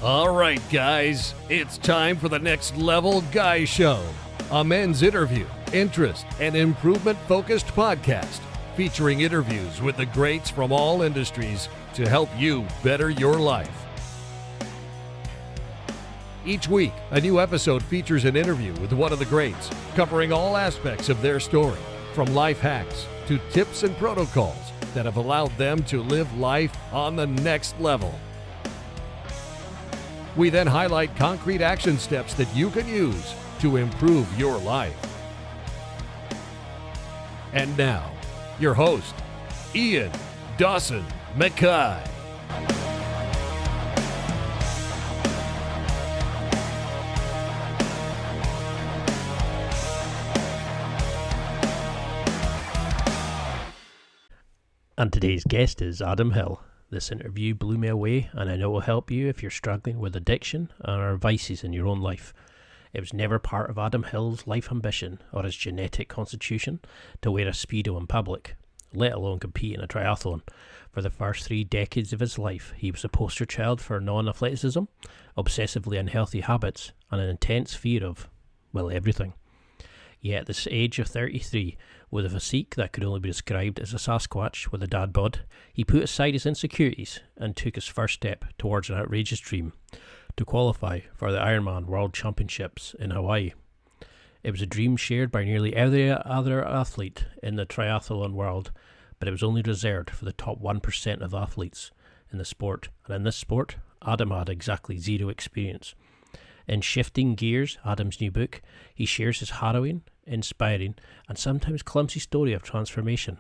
All right, guys, it's time for the Next Level Guy Show, a men's interview, interest, and improvement-focused podcast featuring interviews with the greats from all industries to help you better your life. Each week, a new episode features an interview with one of the greats, covering all aspects of their story, from life hacks to tips and protocols that have allowed them to live life on the next level. We then highlight concrete action steps that you can use to improve your life. And now, your host, Ian Dawson Mackay. And today's guest is Adam Hill. This interview blew me away, and I know it will help you if you're struggling with addiction or vices in your own life. It was never part of Adam Hill's life ambition or his genetic constitution to wear a Speedo in public, let alone compete in a triathlon. For the first 3 decades of his life, he was a poster child for non-athleticism, obsessively unhealthy habits, and an intense fear of, well, everything. Yet at the age of 33, with a physique that could only be described as a Sasquatch with a dad bod, he put aside his insecurities and took his first step towards an outrageous dream, to qualify for the Ironman World Championships in Hawaii. It was a dream shared by nearly every other athlete in the triathlon world, but it was only reserved for the top 1% of athletes in the sport, and in this sport, Adam had exactly zero experience. In Shifting Gears, Adam's new book, he shares his harrowing, inspiring, and sometimes clumsy story of transformation,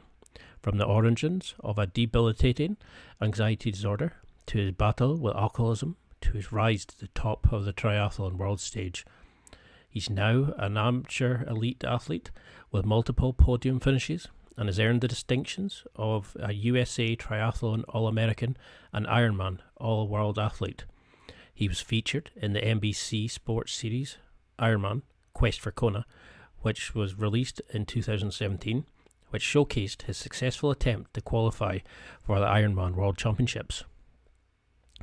from the origins of a debilitating anxiety disorder, to his battle with alcoholism, to his rise to the top of the triathlon world stage. He's now an amateur elite athlete with multiple podium finishes, and has earned the distinctions of a USA Triathlon All-American and Ironman All-World athlete. He was featured in the NBC sports series Ironman Quest for Kona, which was released in 2017, which showcased his successful attempt to qualify for the Ironman World Championships.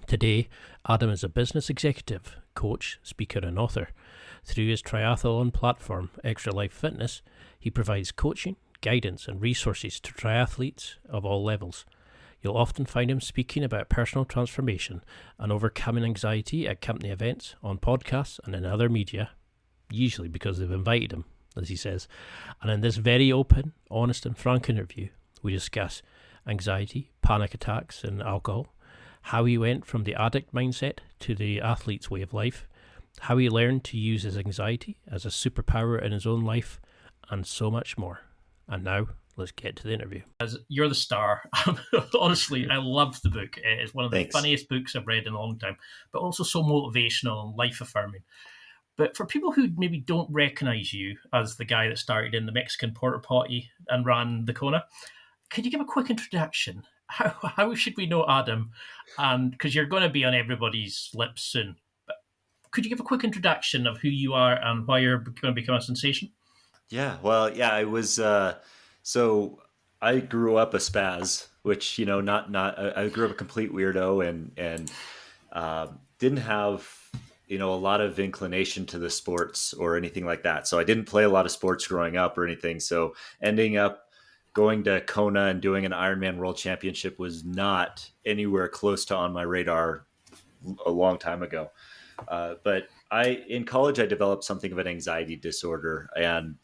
Today, Adam is a business executive, coach, speaker and author. Through his triathlon platform, Extra Life Fitness, he provides coaching, guidance and resources to triathletes of all levels. You'll often find him speaking about personal transformation and overcoming anxiety at company events, on podcasts and in other media, usually because they've invited him, as he says. And in this very open, honest and frank interview, we discuss anxiety, panic attacks and alcohol, how he went from the addict mindset to the athlete's way of life, how he learned to use his anxiety as a superpower in his own life, and so much more. And now, let's get to the interview. As you're the star, honestly, I love the book. It's one of the funniest books I've read in a long time, but also so motivational and life-affirming. But for people who maybe don't recognize you as the guy that started in the Mexican porta potty and ran the Kona, could you give a quick introduction? How should we know Adam? And because you're going to be on everybody's lips soon, but could you give a quick introduction of who you are and why you're going to become a sensation? I was, so I grew up a spaz, which, I grew up a complete weirdo and didn't have, a lot of inclination to the sports or anything like that. So I didn't play a lot of sports growing up or anything. So ending up going to Kona and doing an Ironman World Championship was not anywhere close to on my radar a long time ago. But in college, I developed something of an anxiety disorder, and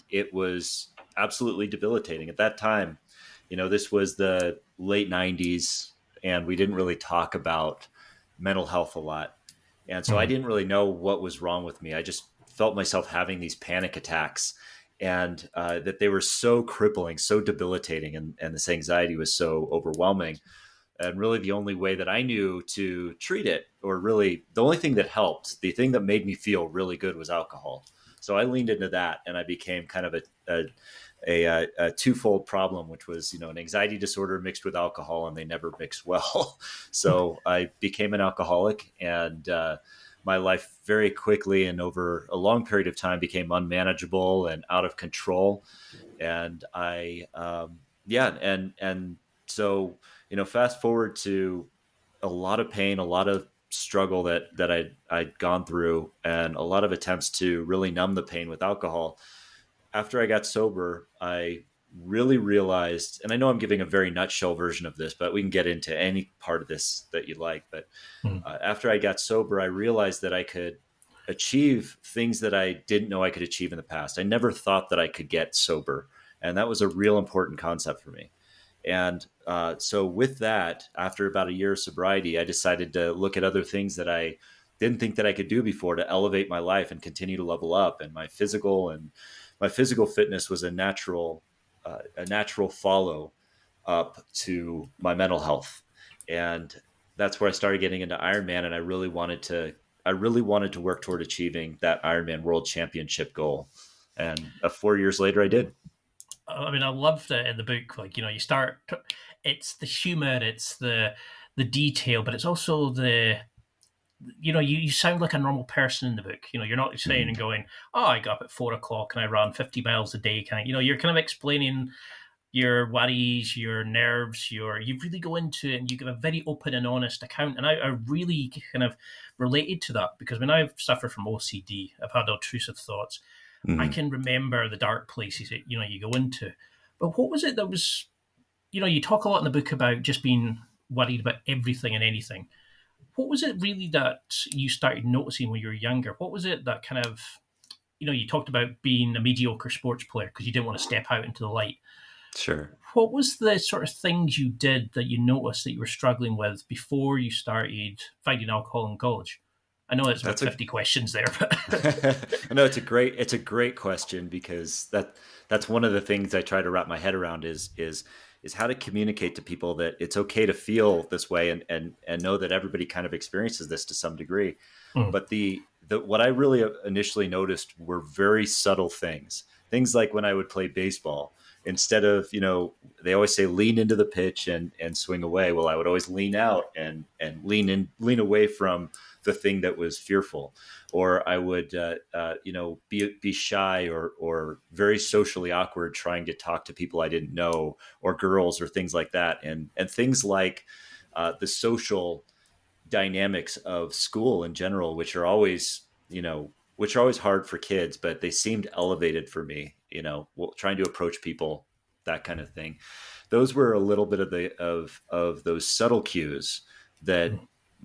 it was absolutely debilitating at that time. This was the late 90s, and we didn't really talk about mental health a lot. And so I didn't really know what was wrong with me. I just felt myself having these panic attacks, and that they were so crippling, so debilitating, and this anxiety was so overwhelming. And really the only way that I knew to treat it, or really the only thing that helped, the thing that made me feel really good, was alcohol. So I leaned into that, and I became kind of a twofold problem, which was, an anxiety disorder mixed with alcohol, and they never mix well. So I became an alcoholic, and my life very quickly and over a long period of time became unmanageable and out of control. And so, fast forward to a lot of pain, a lot of struggle that I'd gone through, and a lot of attempts to really numb the pain with alcohol. After I got sober, I really realized, and I know I'm giving a very nutshell version of this, but we can get into any part of this that you like. But Mm. after I got sober, I realized that I could achieve things that I didn't know I could achieve in the past. I never thought that I could get sober. And that was a real important concept for me. And so with that, after about a year of sobriety, I decided to look at other things that I didn't think that I could do before to elevate my life and continue to level up. And my physical fitness was a natural follow up to my mental health. And that's where I started getting into Ironman. And I really wanted to work toward achieving that Ironman World Championship goal. And 4 years later, I did. I mean, I loved it in the book. Like, you start, it's the humor, it's the detail, but it's also you sound like a normal person in the book. You're not saying and going, oh, I got up at 4 o'clock and I ran 50 miles a day. You're kind of explaining your worries, your nerves, you really go into it and you give a very open and honest account. And I really kind of related to that because when I've suffered from OCD, I've had intrusive thoughts. I can remember the dark places that, you go into. But what was it that was, you talk a lot in the book about just being worried about everything and anything. What was it really that you started noticing when you were younger? What was it that kind of, you talked about being a mediocre sports player because you didn't want to step out into the light. Sure. What was the sort of things you did that you noticed that you were struggling with before you started finding alcohol in college? I know it's about 50 questions there, but no, it's a great question because that's one of the things I try to wrap my head around is how to communicate to people that it's okay to feel this way and know that everybody kind of experiences this to some degree. But the what I really initially noticed were very subtle things like when I would play baseball, instead of, they always say lean into the pitch and swing away. Well, I would always lean out and lean away from the thing that was fearful, or I would, be shy or very socially awkward trying to talk to people I didn't know, or girls or things like that. And things like the social dynamics of school in general, which are always hard for kids, but they seemed elevated for me, trying to approach people, that kind of thing. Those were a little bit of those subtle cues that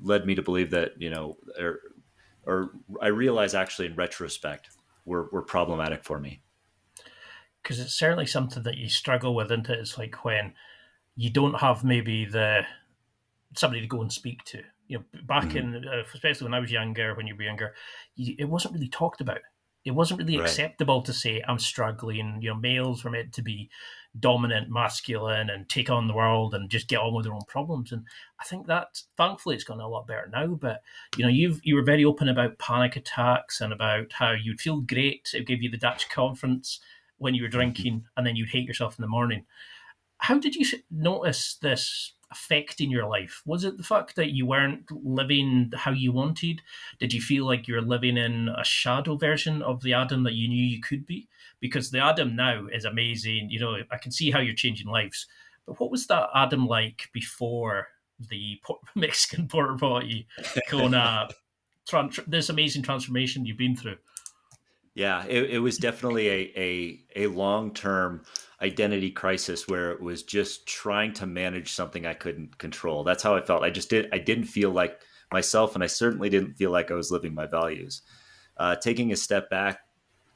led me to believe that, or I realize actually in retrospect were problematic for me. Because it's certainly something that you struggle with, isn't it? It's like when you don't have maybe somebody to go and speak to. Back in, especially when I was younger, when you were younger, it wasn't really talked about. It wasn't really acceptable to say, I'm struggling. Males were meant to be dominant, masculine, and take on the world and just get on with their own problems. And I think that, thankfully, it's gotten a lot better now. But, you were very open about panic attacks and about how you'd feel great. It gave you the Dutch conference when you were drinking, and then you'd hate yourself in the morning. How did you notice this affecting your life? Was it the fact that you weren't living how you wanted? Did you feel like you were living in a shadow version of the Adam that you knew you could be? Because the Adam now is amazing. I can see how you're changing lives. But what was that Adam like before the Mexican porta potty, Kona, this amazing transformation you've been through? Yeah, it was definitely a long-term identity crisis where it was just trying to manage something I couldn't control. That's how I felt. I didn't feel like myself, and I certainly didn't feel like I was living my values. Taking a step back,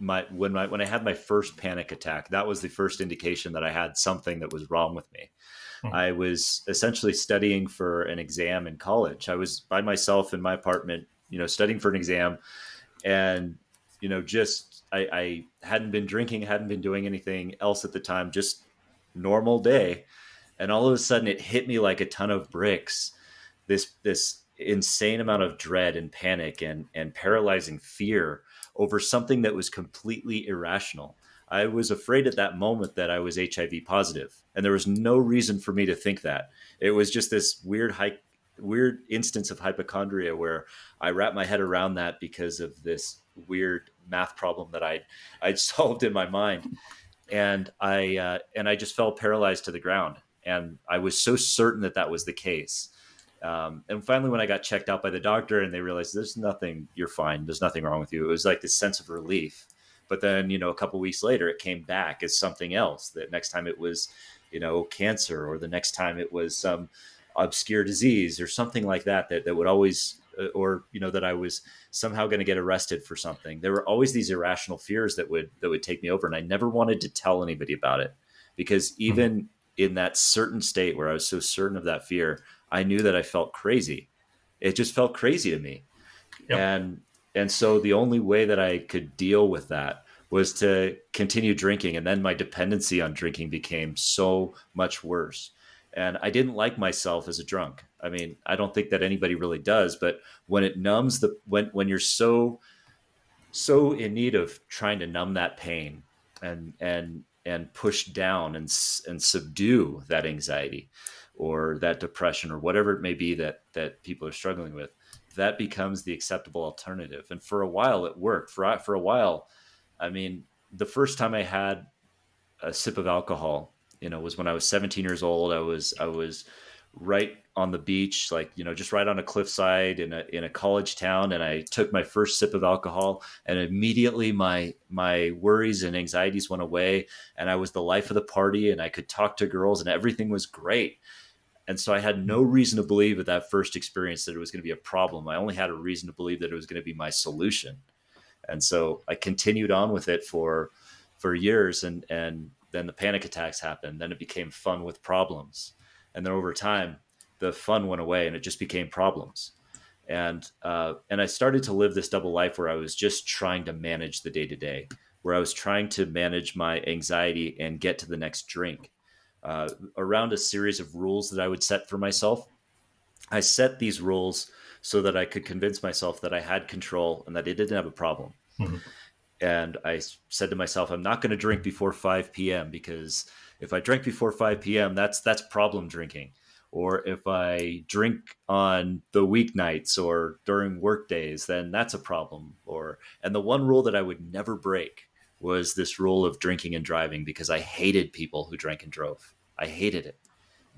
when I had my first panic attack, that was the first indication that I had something that was wrong with me. I was essentially studying for an exam in college. I was by myself in my apartment, studying for an exam, and I hadn't been drinking, hadn't been doing anything else at the time, just normal day. And all of a sudden it hit me like a ton of bricks, this insane amount of dread and panic and paralyzing fear over something that was completely irrational. I was afraid at that moment that I was HIV positive, and there was no reason for me to think that. It was just this weird instance of hypochondria where I wrapped my head around that because of this weird math problem that I'd solved in my mind. And I just fell paralyzed to the ground. And I was so certain that was the case And finally, when I got checked out by the doctor and they realized there's nothing, you're fine, there's nothing wrong with you, it was like this sense of relief. But then, a couple of weeks later, it came back as something else. That next time it was, cancer, or the next time it was some obscure disease or something like that, that would always, or, that I was somehow going to get arrested for something. There were always these irrational fears that would take me over. And I never wanted to tell anybody about it, because even in that certain state where I was so certain of that fear, I knew that I felt crazy. It just felt crazy to me. Yep. And so the only way that I could deal with that was to continue drinking. And then my dependency on drinking became so much worse. And I didn't like myself as a drunk. I mean, I don't think that anybody really does, but when it numbs when you're so in need of trying to numb that pain and push down and subdue that anxiety or that depression or whatever it may be that people are struggling with, that becomes the acceptable alternative. And for a while it worked. For a while, I mean, the first time I had a sip of alcohol, was when I was 17 years old. I was right on the beach, like, just right on a cliffside in a college town. And I took my first sip of alcohol, and immediately my worries and anxieties went away. And I was the life of the party, and I could talk to girls, and everything was great. And so I had no reason to believe at that first experience that it was going to be a problem. I only had a reason to believe that it was going to be my solution. And so I continued on with it for years. And then the panic attacks happened. Then it became fun with problems. And then over time, the fun went away and it just became problems. And I started to live this double life where I was just trying to manage the day to day, where I was trying to manage my anxiety and get to the next drink. Around a series of rules that I would set for myself. I set these rules so that I could convince myself that I had control and that I didn't have a problem. Mm-hmm. And I said to myself, I'm not going to drink before 5 p.m. because if I drink before 5 p.m., that's problem drinking. Or if I drink on the weeknights or during work days, then that's a problem. And the one rule that I would never break was this rule of drinking and driving, because I hated people who drank and drove. I hated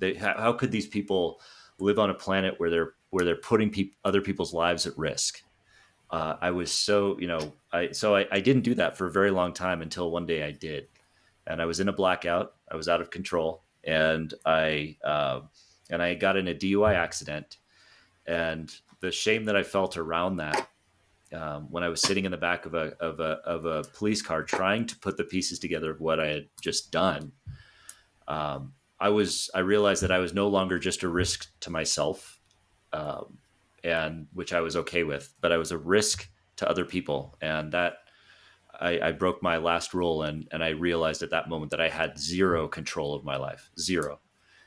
it. How could these people live on a planet where they're putting other people's lives at risk? I was so, I didn't do that for a very long time until one day I did. And I was in a blackout. I was out of control. And I got in a DUI accident. And the shame that I felt around that, when I was sitting in the back of a police car trying to put the pieces together of what I had just done, I realized that I was no longer just a risk to myself, and which I was okay with, but I was a risk to other people. And that I broke my last rule. And I realized at that moment that I had zero control of my life, zero.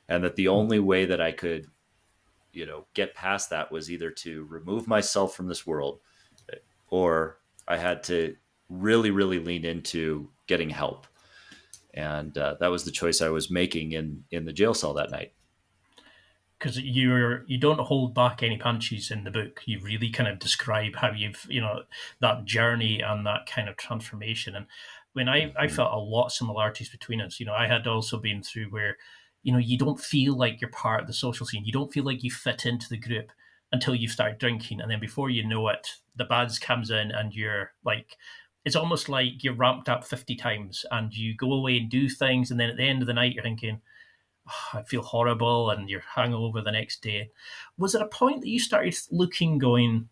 And that the only way that I could, get past that was either to remove myself from this world, or I had to really, really lean into getting help. And that was the choice I was making in the jail cell that night. Because you don't hold back any punches in the book. You really kind of describe how you've, that journey and that kind of transformation. And when I felt a lot of similarities between us. I had also been through where, you don't feel like you're part of the social scene. You don't feel like you fit into the group until you start drinking. And then before you know it, the buzz comes in and you're like, it's almost like you're ramped up 50 times and you go away and do things. And then at the end of the night, you're thinking, oh, I feel horrible, and you're hungover the next day. Was it a point that you started looking, going,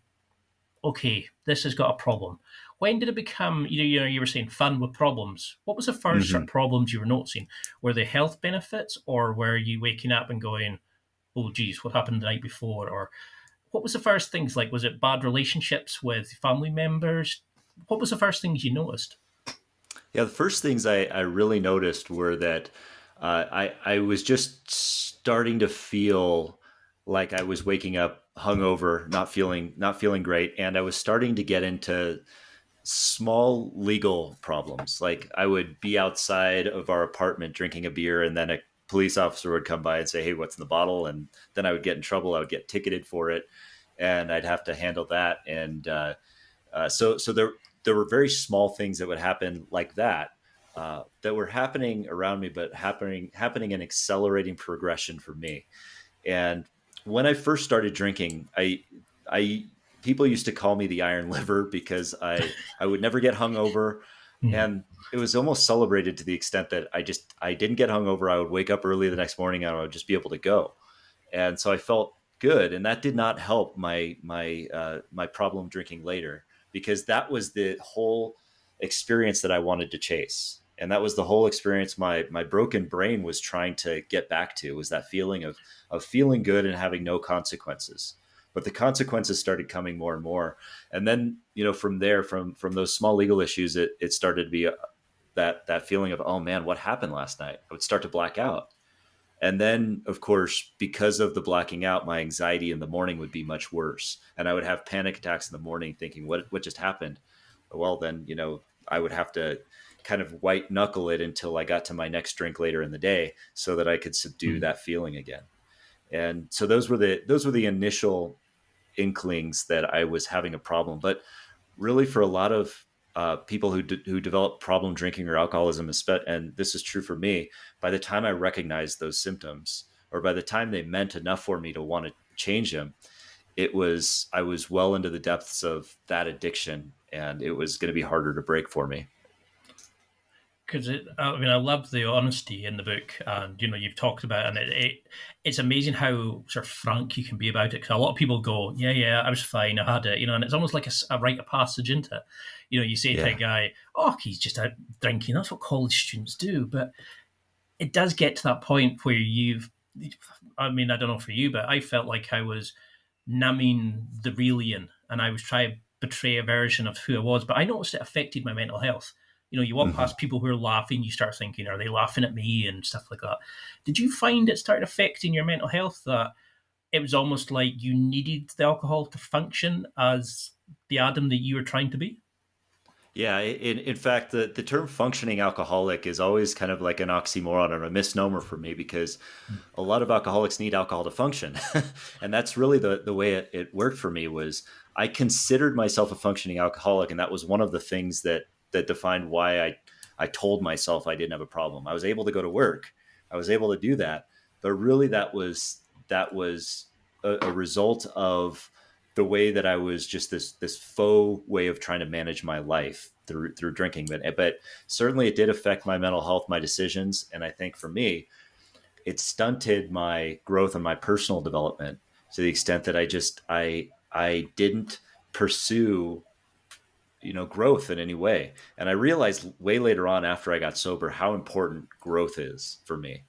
okay, this has got a problem? When did it become, you were saying fun with problems. What was the first sort of problems you were noticing? Were they health benefits, or were you waking up and going, oh, geez, what happened the night before? Or what was the first things like? Was it bad relationships with family members? What was the first things you noticed? Yeah, the first things I really noticed were that I was just starting to feel like I was waking up hungover, not feeling great, and I was starting to get into small legal problems. Like I would be outside of our apartment drinking a beer, and then a police officer would come by and say, "Hey, what's in the bottle?" And then I would get in trouble. I would get ticketed for it, and I'd have to handle that. And so there were very small things that would happen like that. That were happening around me, but happening in accelerating progression for me. And when I first started drinking, I people used to call me the iron liver because I would never get hungover, Mm. and it was almost celebrated to the extent that I didn't get hungover. I would wake up early the next morning and I would just be able to go, and so I felt good, and that did not help my problem drinking later, because that was the whole experience that I wanted to chase. And that was the whole experience my broken brain was trying to get back to, was that feeling of feeling good and having no consequences. But the consequences started coming more and more. And then, from there, from those small legal issues, it started to be that feeling of, oh man, what happened last night? I would start to black out. And then, of course, because of the blacking out, my anxiety in the morning would be much worse. And I would have panic attacks in the morning thinking, what just happened? Well, then, I would have to kind of white knuckle it until I got to my next drink later in the day so that I could subdue that feeling again. And so those were the initial inklings that I was having a problem. But really, for a lot of people who develop problem drinking or alcoholism, and this is true for me, by the time I recognized those symptoms, or by the time they meant enough for me to want to change them, I was well into the depths of that addiction, and it was going to be harder to break for me. Because I mean, I love the honesty in the book, and you've talked about, and it's amazing how sort of frank you can be about it. Because a lot of people go, yeah, I was fine, I had it, and it's almost like a rite of passage into it. You say to a guy, oh, he's just out drinking. That's what college students do. But it does get to that point where I mean, I don't know for you, but I felt like I was numbing the real Ian, and I was trying to betray a version of who I was. But I noticed it affected my mental health. You walk Mm-hmm. past people who are laughing, you start thinking, are they laughing at me and stuff like that. Did you find it started affecting your mental health, that it was almost like you needed the alcohol to function as the Adam that you were trying to be? Yeah, in fact, the term functioning alcoholic is always kind of like an oxymoron or a misnomer for me, because a lot of alcoholics need alcohol to function. And that's really the way it worked for me. Was I considered myself a functioning alcoholic, and that was one of the things that defined why I told myself I didn't have a problem. I was able to go to work. I was able to do that. But really, that was a result of the way that I was just this faux way of trying to manage my life through drinking. But certainly it did affect my mental health, my decisions, and I think for me, it stunted my growth and my personal development to the extent that I didn't pursue growth in any way. And I realized way later on, after I got sober, how important growth is for me,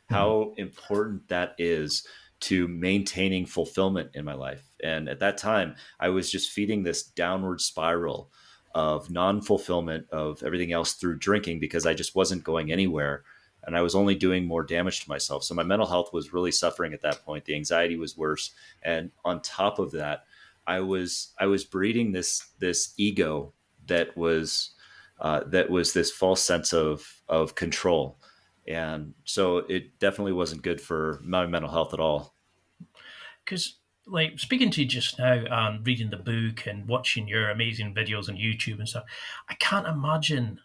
Mhm. how important that is to maintaining fulfillment in my life. And at that time, I was just feeding this downward spiral of non-fulfillment of everything else through drinking, because I just wasn't going anywhere, and I was only doing more damage to myself. So my mental health was really suffering at that point. The anxiety was worse, and on top of that, I was breeding this ego that was this false sense of control, and so it definitely wasn't good for my mental health at all. Because, like, speaking to you just now and reading the book and watching your amazing videos on YouTube and stuff, I can't imagine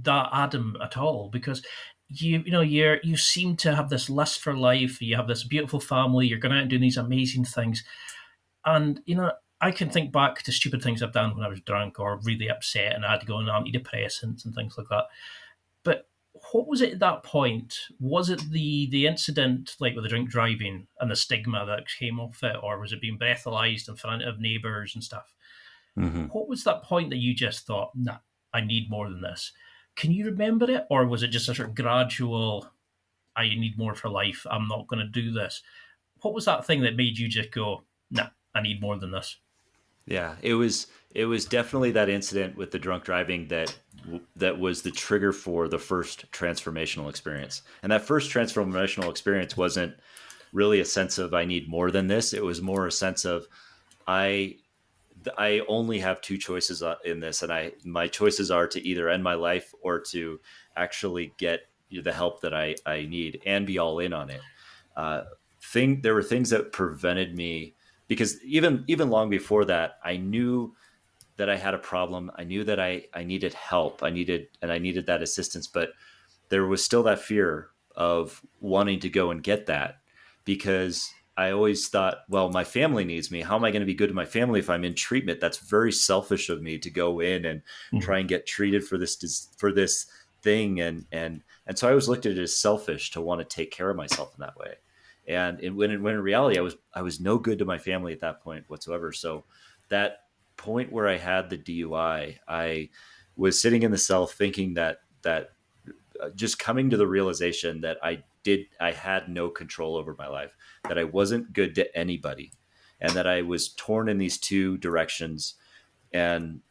that Adam at all, because you seem to have this lust for life. You have this beautiful family. You're going out and doing these amazing things, and I can think back to stupid things I've done when I was drunk or really upset, and I had to go on antidepressants and things like that. But what was it at that point? Was it the incident, like with the drink driving and the stigma that came off it, or was it being breathalyzed in front of neighbours and stuff? Hmm. What was that point that you just thought, nah, I need more than this? Can you remember it, or was it just a sort of gradual, I need more for life, I'm not going to do this? What was that thing that made you just go, nah, I need more than this? Yeah, it was definitely that incident with the drunk driving that was the trigger for the first transformational experience. And that first transformational experience wasn't really a sense of I need more than this. It was more a sense of I I only have two choices in this, and my choices are to either end my life or to actually get the help that I need and be all in on it. Uh, there were things that prevented me, because even long before that, I knew that I had a problem. I knew that I needed help. I needed that assistance, but there was still that fear of wanting to go and get that, because I always thought, well, my family needs me. How am I going to be good to my family if I'm in treatment? That's very selfish of me to go in and Mm-hmm. try and get treated for this thing. And so I always looked at it as selfish to want to take care of myself in that way. And when in reality, I was no good to my family at that point whatsoever. So that point where I had the DUI, I was sitting in the cell thinking that just coming to the realization that I had no control over my life, that I wasn't good to anybody, and that I was torn in these two directions. And,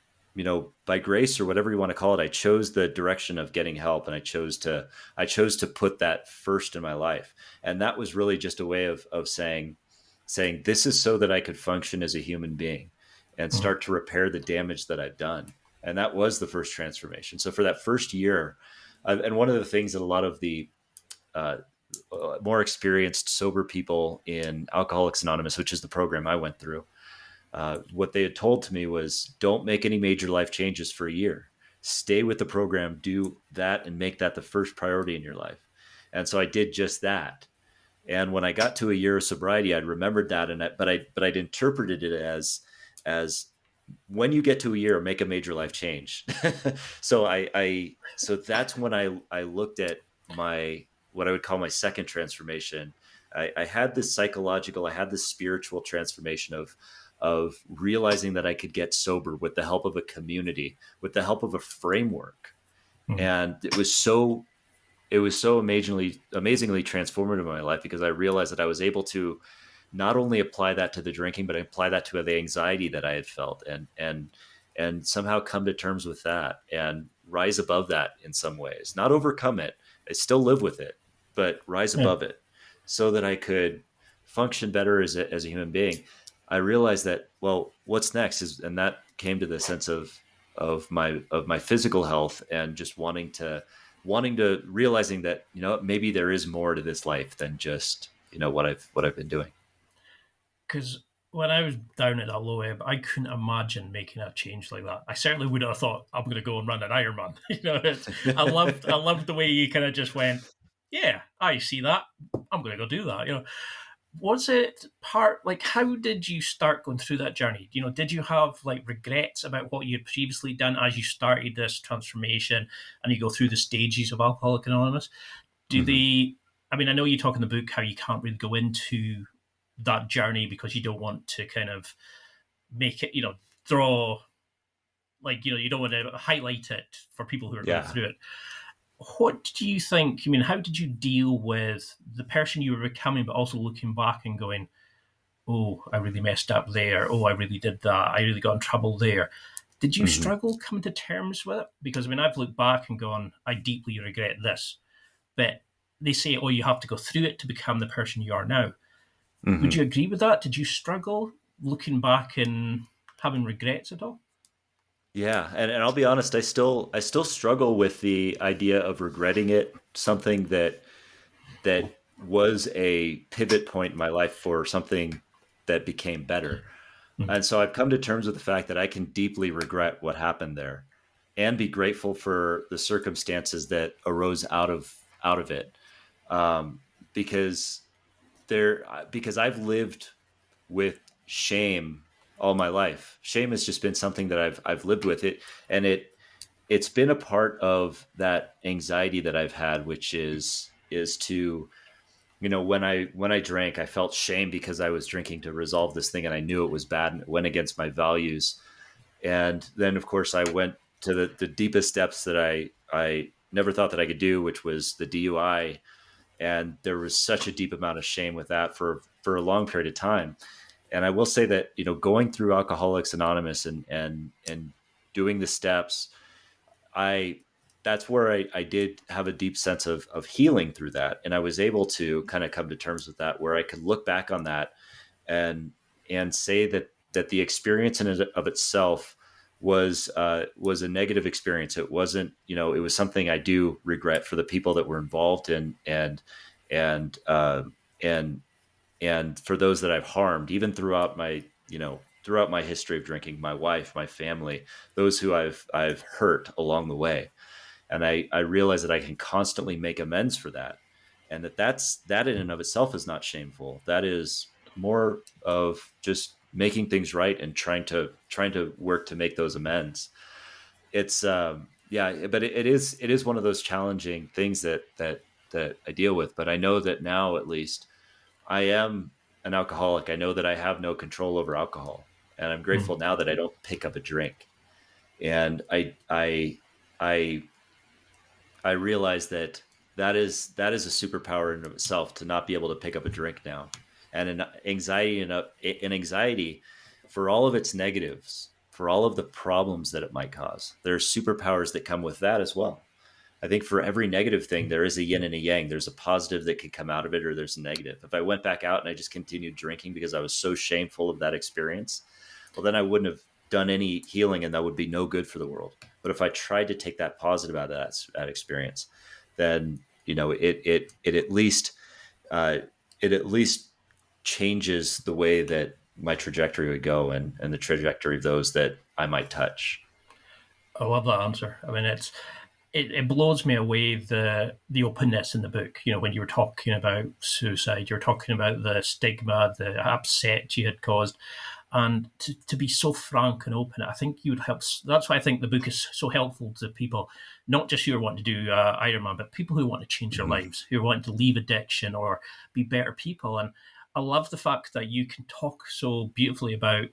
by grace or whatever you want to call it, I chose the direction of getting help. And I chose to put that first in my life. And that was really just a way of saying, this is so that I could function as a human being and start to repair the damage that I've done. And that was the first transformation. So for that first year, and one of the things that a lot of the more experienced sober people in Alcoholics Anonymous, which is the program I went through, what they had told to me was, don't make any major life changes for a year. Stay with the program, do that, and make that the first priority in your life. And so I did just that. And when I got to a year of sobriety, I'd remembered that, but I'd interpreted it as when you get to a year, make a major life change. So that's when I looked at what I would call my second transformation. I had this psychological, I had this spiritual transformation of realizing that I could get sober with the help of a community, with the help of a framework. Mm-hmm. And it was so amazingly transformative in my life, because I realized that I was able to not only apply that to the drinking, but apply that to the anxiety that I had felt, and somehow come to terms with that and rise above that in some ways. Not overcome it. I still live with it, but rise above it so that I could function better as a human being. I realized that, well, what's next and that came to the sense of my physical health, and just wanting to realizing that, maybe there is more to this life than just, what I've been doing. Because when I was down at that low ebb, I couldn't imagine making a change like that. I certainly would have thought, I'm going to go and run an Ironman. I loved the way you kind of just went, yeah, I see that. I'm going to go do that. Was it how did you start going through that journey? Did you have regrets about what you had previously done as you started this transformation and you go through the stages of Alcoholics Anonymous? I know you talk in the book how you can't really go into that journey because you don't want to kind of make it, draw, you don't want to highlight it for people who are going through it. What do you think? How did you deal with the person you were becoming, but also looking back and going, oh, I really messed up there. Oh, I really did that. I really got in trouble there. Did you struggle coming to terms with it? Because I've looked back and gone, I deeply regret this. But they say, oh, you have to go through it to become the person you are now. Mm-hmm. Would you agree with that? Did you struggle looking back and having regrets at all? Yeah, and I'll be honest, I still struggle with the idea of regretting it, something that was a pivot point in my life for something that became better. Mm-hmm. And so I've come to terms with the fact that I can deeply regret what happened there, and be grateful for the circumstances that arose out of it, because I've lived with shame all my life. Shame has just been something that I've lived with it, and it's been a part of that anxiety that I've had, which is to, when I drank, I felt shame because I was drinking to resolve this thing, and I knew it was bad and it went against my values. And then, of course, I went to the deepest depths that I never thought that I could do, which was the DUI. And there was such a deep amount of shame with that for a long period of time. And I will say that, going through Alcoholics Anonymous and doing the steps, that's where I did have a deep sense of healing through that. And I was able to kind of come to terms with that, where I could look back on that and say that the experience in and of itself was a negative experience. It wasn't, it was something I do regret for the people that were involved and for those that I've harmed, even throughout my history of drinking, my wife, my family, those who I've hurt along the way. And I realize that I can constantly make amends for that. And that in and of itself is not shameful. That is more of just making things right and trying to work to make those amends. It's but it is one of those challenging things that I deal with. But I know that now, at least, I am an alcoholic. I know that I have no control over alcohol, and I'm grateful now that I don't pick up a drink. And I realize that that is a superpower in itself, to not be able to pick up a drink now. And an anxiety, for all of its negatives, for all of the problems that it might cause, there are superpowers that come with that as well. I think for every negative thing, there is a yin and a yang. There's a positive that could come out of it, or there's a negative. If I went back out and I just continued drinking because I was so shameful of that experience, well, then I wouldn't have done any healing, and that would be no good for the world. But if I tried to take that positive out of that experience, then it at least changes the way that my trajectory would go, and the trajectory of those that I might touch. I love that answer. I mean, it blows me away, the openness in the book. When you were talking about suicide, you're talking about the stigma, the upset you had caused, and to be so frank and open. I think you would help. That's why I think the book is so helpful to people, not just who are wanting to do Ironman, but people who want to change their lives, who want to leave addiction or be better people. And I love the fact that you can talk so beautifully about,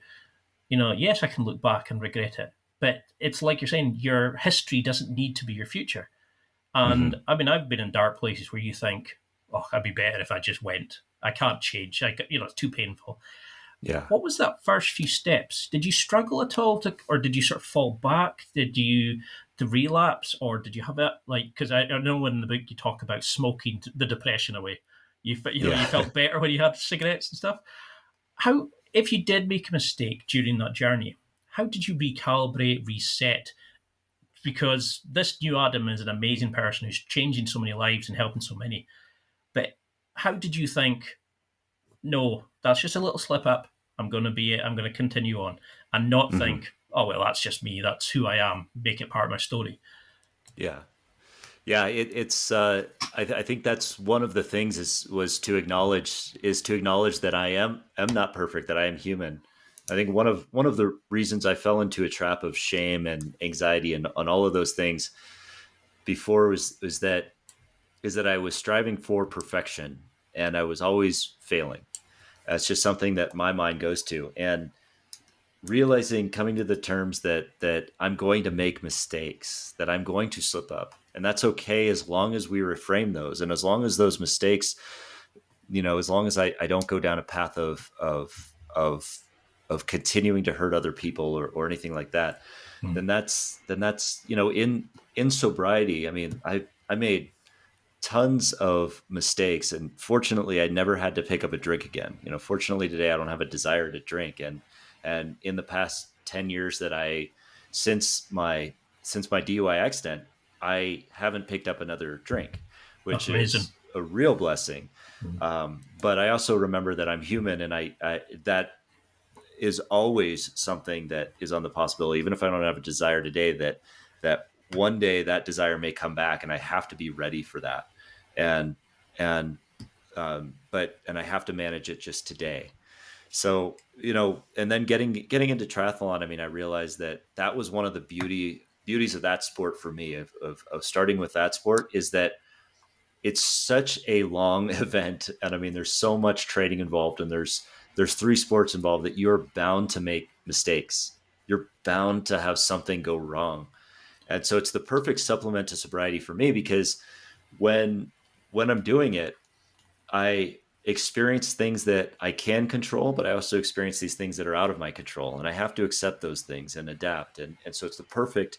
yes, I can look back and regret it, but it's like you're saying, your history doesn't need to be your future. And I mean, I've been in dark places where you think, oh, I'd be better if I just went. I can't change. It's too painful. Yeah. What was that first few steps? Did you struggle at all or did you sort of fall back? Did you to relapse, or did you have it because I know in the book you talk about smoking the depression away. You felt better when you had cigarettes and stuff. How, if you did make a mistake during that journey, how did you recalibrate, reset? Because this new Adam is an amazing person who's changing so many lives and helping so many. But how did you think, no, that's just a little slip up, I'm going to continue on, and not think, oh, well, that's just me, that's who I am, make it part of my story? Yeah. I think that's one of the things was to acknowledge that I am not perfect, that I am human. I think one of the reasons I fell into a trap of shame and anxiety and on all of those things before is that I was striving for perfection, and I was always failing. That's just something that my mind goes to, and coming to the terms that I'm going to make mistakes, that I'm going to slip up, and that's okay as long as we reframe those, and as long as those mistakes, as long as I don't go down a path of continuing to hurt other people or anything like that, then that's in sobriety. I mean, I made tons of mistakes, and fortunately I never had to pick up a drink again. Fortunately today I don't have a desire to drink, and in the past 10 years since my DUI accident, I haven't picked up another drink, which is a real blessing. But I also remember that I'm human, and I that is always something that is on the possibility, even if I don't have a desire today, that one day that desire may come back, and I have to be ready for that. And I have to manage it just today. So, and then getting into triathlon, I mean, I realized that was one of the beauties of that sport for me, of starting with that sport, is that it's such a long event. And I mean, there's so much training involved, and there's 3 sports involved, that you're bound to make mistakes. You're bound to have something go wrong. And so it's the perfect supplement to sobriety for me, because when I'm doing it, I experience things that I can control, but I also experience these things that are out of my control, and I have to accept those things and adapt. And so it's the perfect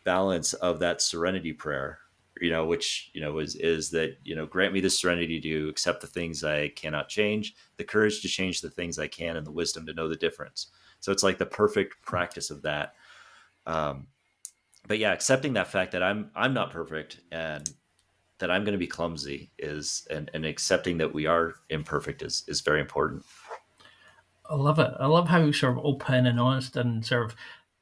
balance of that serenity prayer, which, is that, grant me the serenity to accept the things I cannot change, the courage to change the things I can, and the wisdom to know the difference. So it's like the perfect practice of that. But yeah, accepting that fact that I'm not perfect, and that I'm going to be clumsy and accepting that we are imperfect is very important. I love it. I love how sort of open and honest, and sort of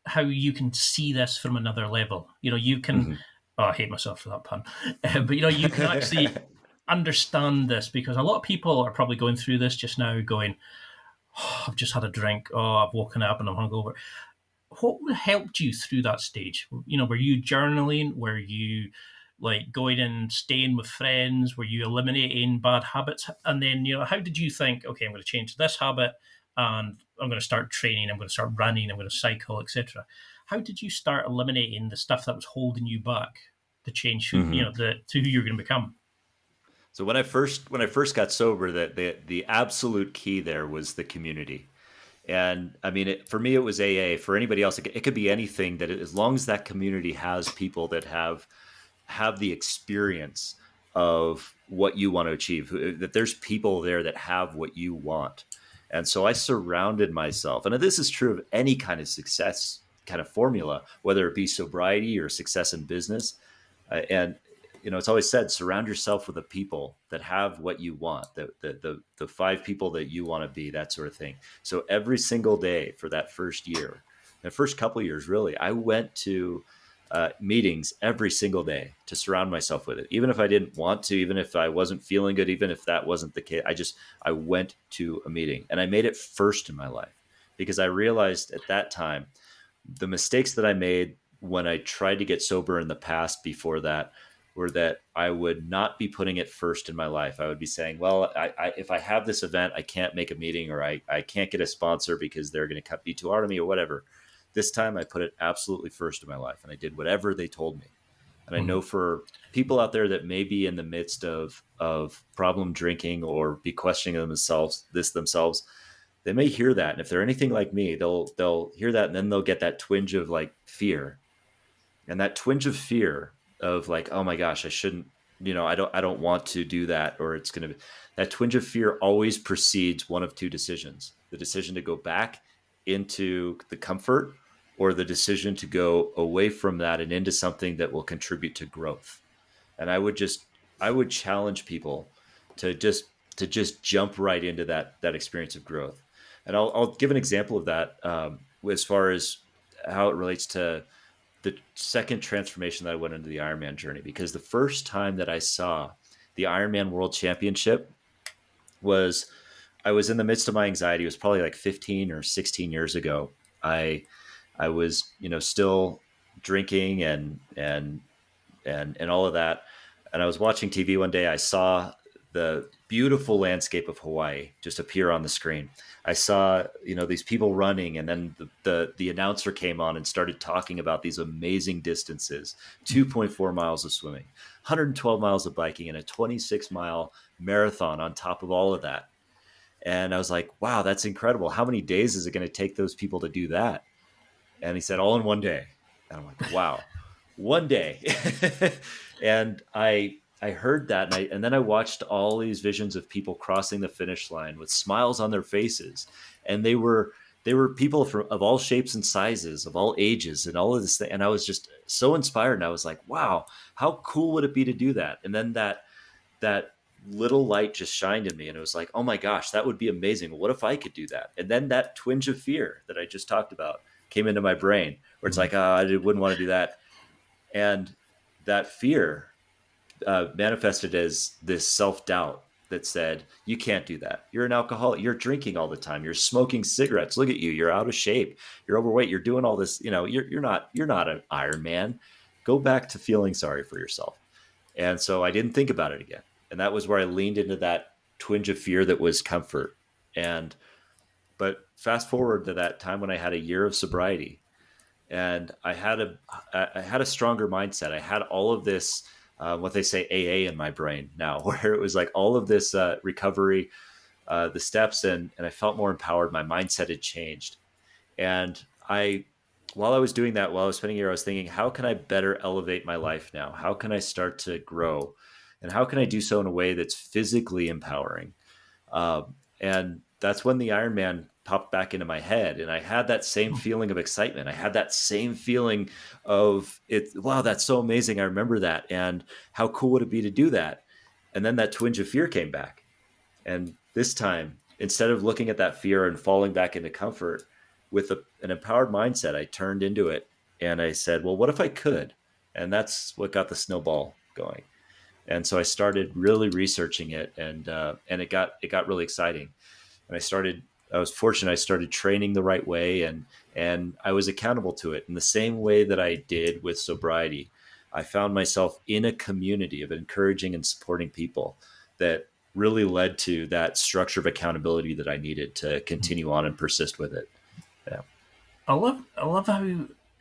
how you can see this from another level. You can, I hate myself for that pun, but you can actually understand this, because a lot of people are probably going through this just now going, oh, I've just had a drink. Oh, I've woken up and I'm hungover. What helped you through that stage? Were you journaling? Were you like going and staying with friends? Were you eliminating bad habits? And then, how did you think, okay, I'm going to change this habit and I'm going to start training, I'm going to start running, I'm going to cycle, etc. How did you start eliminating the stuff that was holding you back to change who, to who you're going to become? So when I first got sober, that the absolute key there was the community. And I mean, for me, it was AA. For anybody else, it could be anything. That as long as that community has people that have the experience of what you want to achieve, that there's people there that have what you want. And so I surrounded myself, and this is true of any kind of success kind of formula, whether it be sobriety or success in business. And it's always said, surround yourself with the people that have what you want, the five people that you want to be, that sort of thing. So every single day for that first year, the first couple of years, really, I went to meetings every single day to surround myself with it. Even if I didn't want to, even if I wasn't feeling good, even if that wasn't the case, I went to a meeting, and I made it first in my life, because I realized at that time the mistakes that I made when I tried to get sober in the past before that were that I would not be putting it first in my life. I would be saying, well, if I have this event, I can't make a meeting, or I can't get a sponsor because they're going to cut me too hard on me or whatever. This time I put it absolutely first in my life, and I did whatever they told me. And I know for people out there that may be in the midst of problem drinking or be questioning themselves, they may hear that. And if they're anything like me, they'll hear that, and then they'll get that twinge of like fear. And that twinge of fear of like, oh my gosh, I shouldn't, I don't want to do that, or it's going to be, that twinge of fear always precedes one of two decisions: the decision to go back into the comfort, or the decision to go away from that and into something that will contribute to growth. And I would challenge people to just jump right into that experience of growth. And I'll give an example of that, as far as how it relates to the second transformation that I went into the Ironman journey. Because the first time that I saw the Ironman World Championship was, I was in the midst of my anxiety. It was probably like 15 or 16 years ago. I was, still drinking and all of that. And I was watching TV one day. I saw the beautiful landscape of Hawaii just appear on the screen. I saw, these people running, and then the announcer came on and started talking about these amazing distances: 2.4 miles of swimming, 112 miles of biking, and a 26-mile marathon on top of all of that. And I was like, wow, that's incredible. How many days is it going to take those people to do that? And he said, all in one day. And I'm like, wow, one day. And I heard that, and then I watched all these visions of people crossing the finish line with smiles on their faces. And they were people of all shapes and sizes, of all ages, and all of this thing. And I was just so inspired. And I was like, wow, how cool would it be to do that? And then that little light just shined in me, and it was like, oh my gosh, that would be amazing. What if I could do that? And then that twinge of fear that I just talked about came into my brain, where it's like, oh, I wouldn't want to do that. And that fear manifested as this self-doubt that said, you can't do that. You're an alcoholic. You're drinking all the time. You're smoking cigarettes. Look at you. You're out of shape. You're overweight. You're doing all this. You're not an Ironman. Go back to feeling sorry for yourself. And so I didn't think about it again. And that was where I leaned into that twinge of fear that was comfort. But fast forward to that time when I had a year of sobriety, and I had a stronger mindset. I had all of this, what they say AA in my brain now, where it was like all of this recovery, the steps, and I felt more empowered. My mindset had changed. And while I was doing that, while I was spending a year, I was thinking, how can I better elevate my life now? How can I start to grow? And how can I do so in a way that's physically empowering? And that's when the Ironman popped back into my head. And I had that same feeling of excitement. I had that same feeling of it. Wow, that's so amazing. I remember that. And how cool would it be to do that? And then that twinge of fear came back. And this time, instead of looking at that fear and falling back into comfort, with an empowered mindset, I turned into it, and I said, well, what if I could? And that's what got the snowball going. And so I started really researching it, and it got really exciting. And I started was fortunate. I started training the right way, and I was accountable to it in the same way that I did with sobriety. I found myself in a community of encouraging and supporting people that really led to that structure of accountability that I needed to continue on and persist with it. Yeah. I love how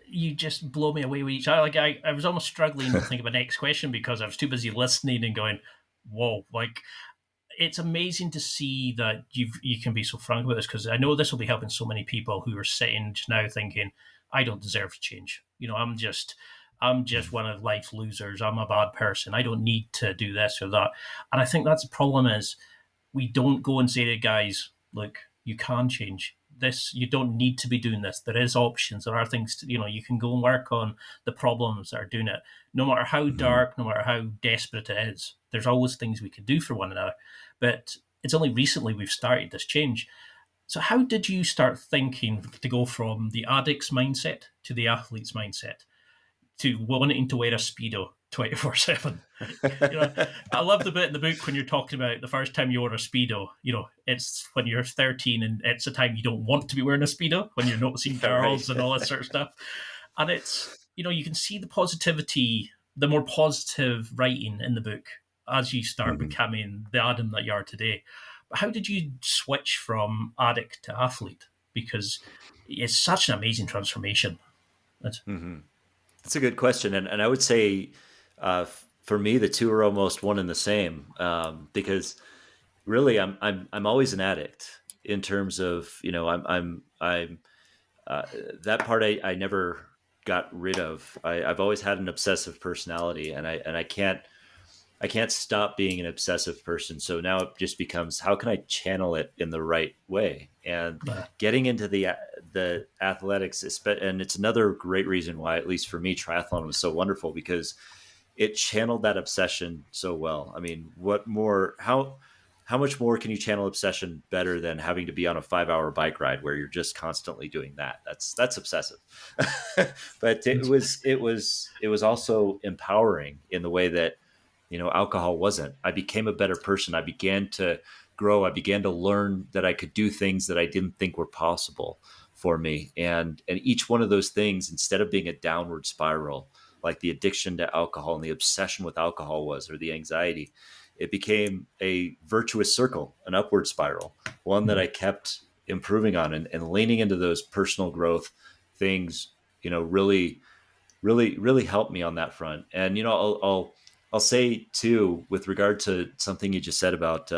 you just blow me away with each other. Like I was almost struggling to think of a next question because I was too busy listening and going, whoa, like it's amazing to see that you can be so frank with this, because I know this will be helping so many people who are sitting just now thinking, I don't deserve to change. I'm just one of life's losers. I'm a bad person. I don't need to do this or that. And I think that's the problem is we don't go and say to guys, look, you can change this. You don't need to be doing this. There is options. There are things you can go and work on the problems that are doing it. No matter how dark, no matter how desperate it is, there's always things we can do for one another. But it's only recently we've started this change. So how did you start thinking to go from the addict's mindset to the athlete's mindset to wanting to wear a Speedo 24/7? I love the bit in the book when you're talking about the first time you wore a Speedo. It's when you're 13 and it's a time you don't want to be wearing a Speedo, when you're noticing girls and all that sort of stuff. And it's, you can see the positivity, the more positive writing in the book as you start becoming the Adam that you are today. But how did you switch from addict to athlete? Because it's such an amazing transformation. That's a good question. And I would say, for me, the two are almost one and the same, because really I'm always an addict in terms of, I'm that part I never got rid of. I've always had an obsessive personality, and I can't stop being an obsessive person. So now it just becomes, how can I channel it in the right way? And getting into the athletics, and it's another great reason why, at least for me, triathlon was so wonderful, because it channeled that obsession so well. I mean, how much more can you channel obsession better than having to be on a 5-hour bike ride where you're just constantly doing that? That's obsessive. But it was also empowering in the way that, alcohol wasn't. I became a better person. I began to grow. I began to learn that I could do things that I didn't think were possible for me. And each one of those things, instead of being a downward spiral, like the addiction to alcohol and the obsession with alcohol was, or the anxiety, it became a virtuous circle, an upward spiral, one that I kept improving on, and leaning into those personal growth things, really, really, really helped me on that front. And, I'll say too, with regard to something you just said about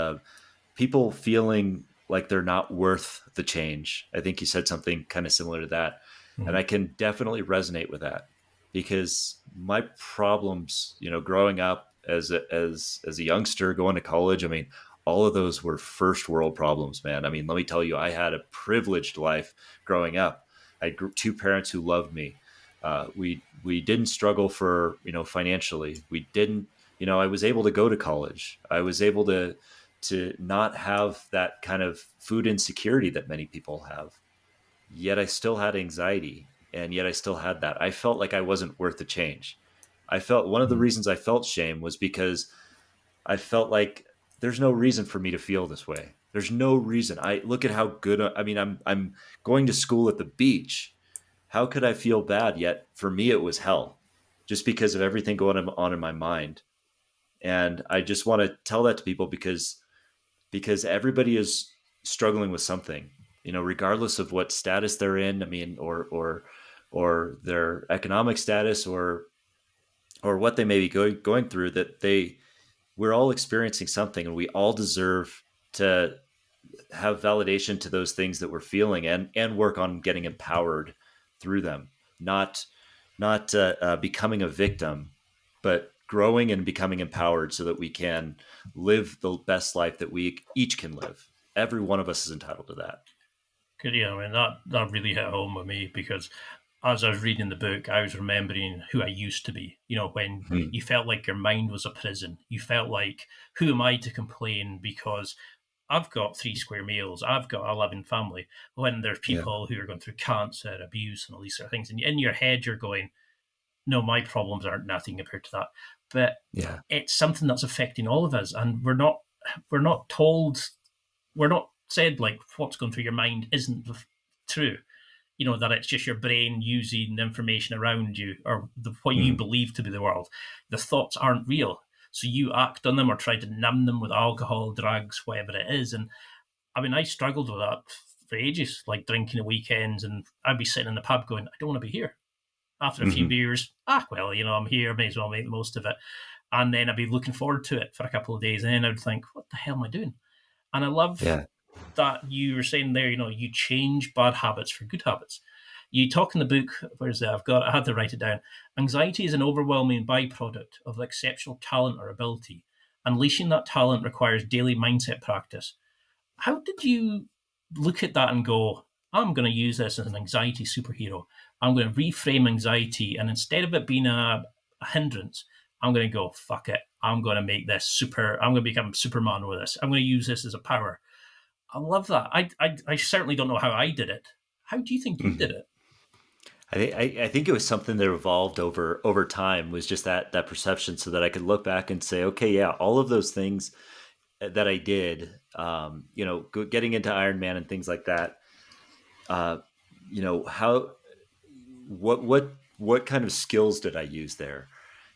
people feeling like they're not worth the change. I think you said something kind of similar to that. And I can definitely resonate with that, because my problems, growing up as a youngster, going to college, I mean, all of those were first world problems, man. I mean, let me tell you, I had a privileged life growing up. I had two parents who loved me. We didn't struggle for, financially. We didn't, I was able to go to college. I was able to not have that kind of food insecurity that many people have. Yet I still had anxiety, and yet I still had that. I felt like I wasn't worth the change. I felt one of the reasons I felt shame was because I felt like there's no reason for me to feel this way. There's no reason. I look at how good, I'm going to school at the beach. How could I feel bad? Yet for me, it was hell, just because of everything going on in my mind. And I just want to tell that to people, because everybody is struggling with something, regardless of what status they're in. I mean, or their economic status, or what they may be going through, that we're all experiencing something, and we all deserve to have validation to those things that we're feeling, and work on getting empowered through them, not becoming a victim, but growing and becoming empowered so that we can live the best life that we each can live. Every one of us is entitled to that. Good, yeah, I mean, that really hit home with me, because as I was reading the book, I was remembering who I used to be. When you felt like your mind was a prison, you felt like, who am I to complain, because I've got 3 square meals, I've got a loving family. When there's people who are going through cancer, abuse, and all these sort of things, and in your head you're going, no, my problems aren't nothing compared to that. But it's something that's affecting all of us, and we're not told, we're not said, like, what's going through your mind isn't true. That it's just your brain using the information around you, or what you believe to be the world. The thoughts aren't real. So you act on them or try to numb them with alcohol, drugs, whatever it is. And I mean, I struggled with that for ages, like drinking at weekends, and I'd be sitting in the pub going, I don't want to be here. After a few beers, well, I'm here, may as well make the most of it. And then I'd be looking forward to it for a couple of days, and then I'd think, what the hell am I doing? And I love that you were saying there, you change bad habits for good habits. You talk in the book, I had to write it down. Anxiety is an overwhelming byproduct of exceptional talent or ability. Unleashing that talent requires daily mindset practice. How did you look at that and go, I'm going to use this as an anxiety superhero. I'm going to reframe anxiety, and instead of it being a hindrance, I'm going to go, fuck it. I'm going to make this I'm going to become Superman with this. I'm going to use this as a power. I love that. I certainly don't know how I did it. How do you think you did it? I think it was something that evolved over time, was just that perception, so that I could look back and say, okay, yeah, all of those things that I did, getting into Ironman and things like that, what kind of skills did I use there?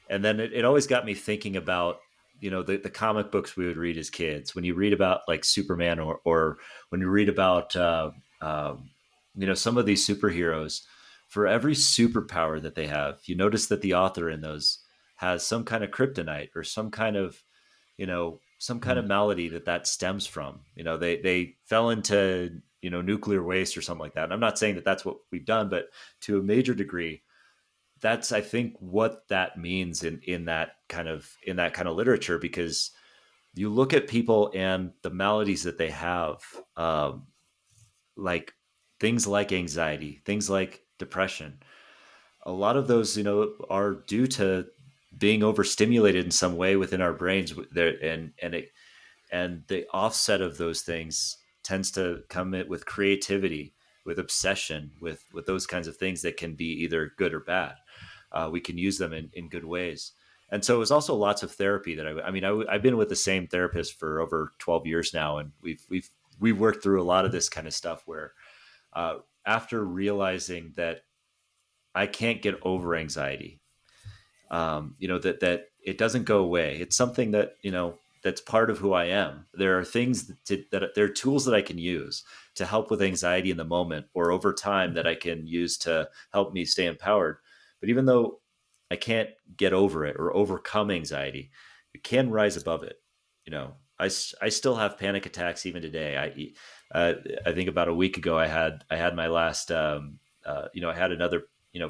And then it always got me thinking about, the comic books we would read as kids. When you read about like Superman, or when you read about, some of these superheroes, for every superpower that they have, you notice that the author in those has some kind of kryptonite, or some kind of malady that stems from. They fell into, nuclear waste or something like that. And I'm not saying that that's what we've done, but to a major degree, that's, I think, what that means in that kind of literature, because you look at people and the maladies that they have, like things like anxiety, things like depression. A lot of those, are due to being overstimulated in some way within our brains there, and the offset of those things tends to come with creativity, with obsession, with those kinds of things that can be either good or bad. We can use them in good ways. And so it was also lots of therapy that I've been with the same therapist for over 12 years now. And we've worked through a lot of this kind of stuff where, after realizing that I can't get over anxiety, that it doesn't go away. It's something that, that's part of who I am. There are things that there are tools that I can use to help with anxiety in the moment, or over time, that I can use to help me stay empowered. But even though I can't get over it or overcome anxiety, it can rise above it. I still have panic attacks even today. I think about a week ago, I had my last, I had another,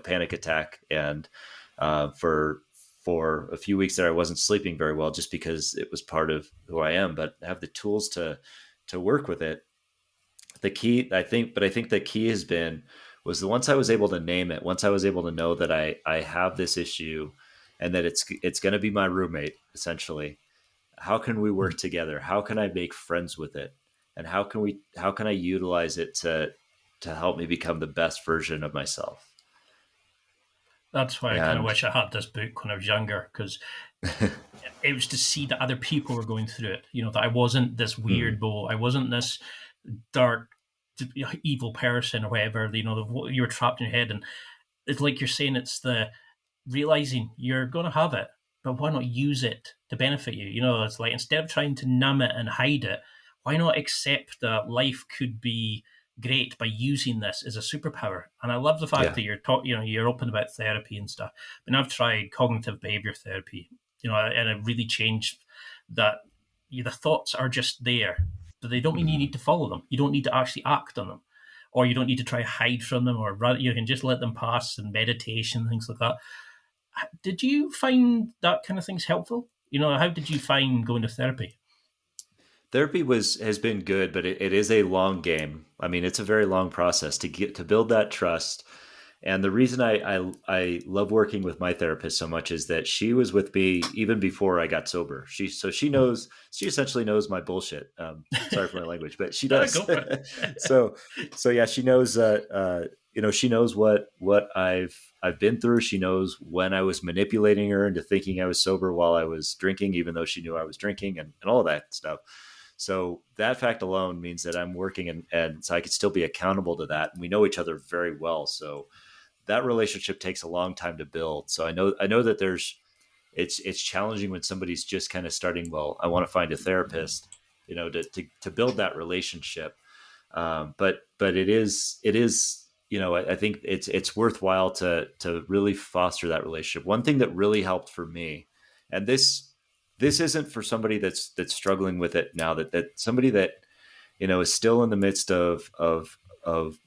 panic attack, and for a few weeks there, I wasn't sleeping very well, just because it was part of who I am. But I have the tools to work with it. The key, I think the key was once I was able to name it, once I was able to know that I have this issue, and that it's going to be my roommate, essentially. How can we work together? How can I make friends with it? And how can I utilize it to help me become the best version of myself? That's why I kind of wish I had this book when I was younger, because it was to see that other people were going through it. That I wasn't this weirdo. I wasn't this dark, evil person or whatever. You were trapped in your head. And it's like you're saying, it's the realizing you're going to have it, but why not use it to benefit you? It's like, instead of trying to numb it and hide it, why not accept that life could be great by using this as a superpower? And I love the fact that you're open about therapy and stuff. But I've tried cognitive behavior therapy, and it really changed that. The thoughts are just there, but they don't mean you need to follow them. You don't need to actually act on them, or you don't need to try to hide from them, or you can just let them pass, and meditation, things like that. Did you find that kind of things helpful? How did you find going to therapy? Therapy has been good, but it is a long game. I mean, it's a very long process to build that trust. And the reason I love working with my therapist so much is that she was with me even before I got sober. She essentially knows my bullshit. Sorry for my language, but she does. so yeah, she knows she knows what I've been through. She knows when I was manipulating her into thinking I was sober while I was drinking, even though she knew I was drinking, and all of that stuff. So that fact alone means that I'm working, and so I could still be accountable to that. And we know each other very well. So that relationship takes a long time to build. So I know that it's challenging when somebody's just kind of starting. Well, I want to find a therapist, to build that relationship. But it is, I think it's worthwhile to really foster that relationship. One thing that really helped for me, and this isn't for somebody that's struggling with it now, that somebody that, is still in the midst of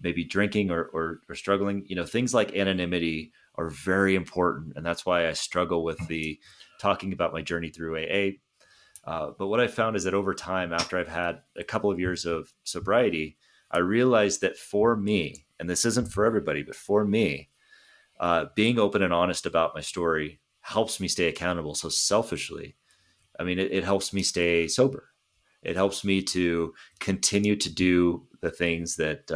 maybe drinking or struggling, things like anonymity are very important. And that's why I struggle with the talking about my journey through AA. But what I found is that over time, after I've had a couple of years of sobriety, I realized that for me, and this isn't for everybody, but for me, being open and honest about my story helps me stay accountable. So selfishly, I mean, it helps me stay sober. It helps me to continue to do the things that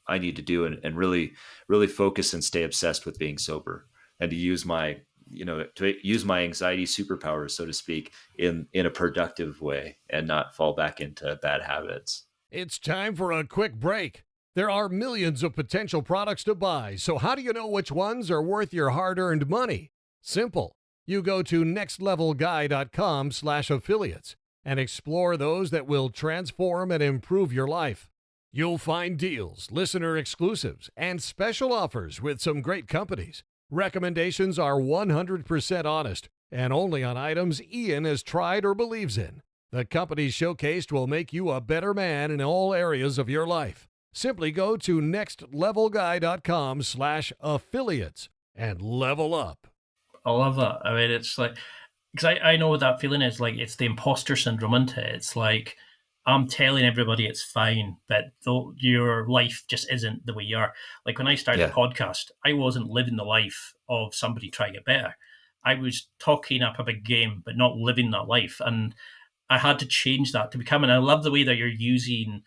I need to do, and really, really focus and stay obsessed with being sober, and to use my anxiety superpowers, so to speak, in a productive way, and not fall back into bad habits. It's time for a quick break. There are millions of potential products to buy, so how do you know which ones are worth your hard-earned money? Simple. You go to nextlevelguy.com/affiliates and explore those that will transform and improve your life. You'll find deals, listener exclusives, and special offers with some great companies. Recommendations are 100% honest and only on items Ian has tried or believes in. The companies showcased will make you a better man in all areas of your life. Simply go to nextlevelguy.com/affiliates and level up. I love that. I mean, it's like, because I know what that feeling is like. It's the imposter syndrome, isn't it? It's like, I'm telling everybody it's fine, but though your life just isn't the way you are. Like when I started the podcast, I wasn't living the life of somebody trying to get better. I was talking up a big game, but not living that life. And I had to change that to become, and I love the way that you're using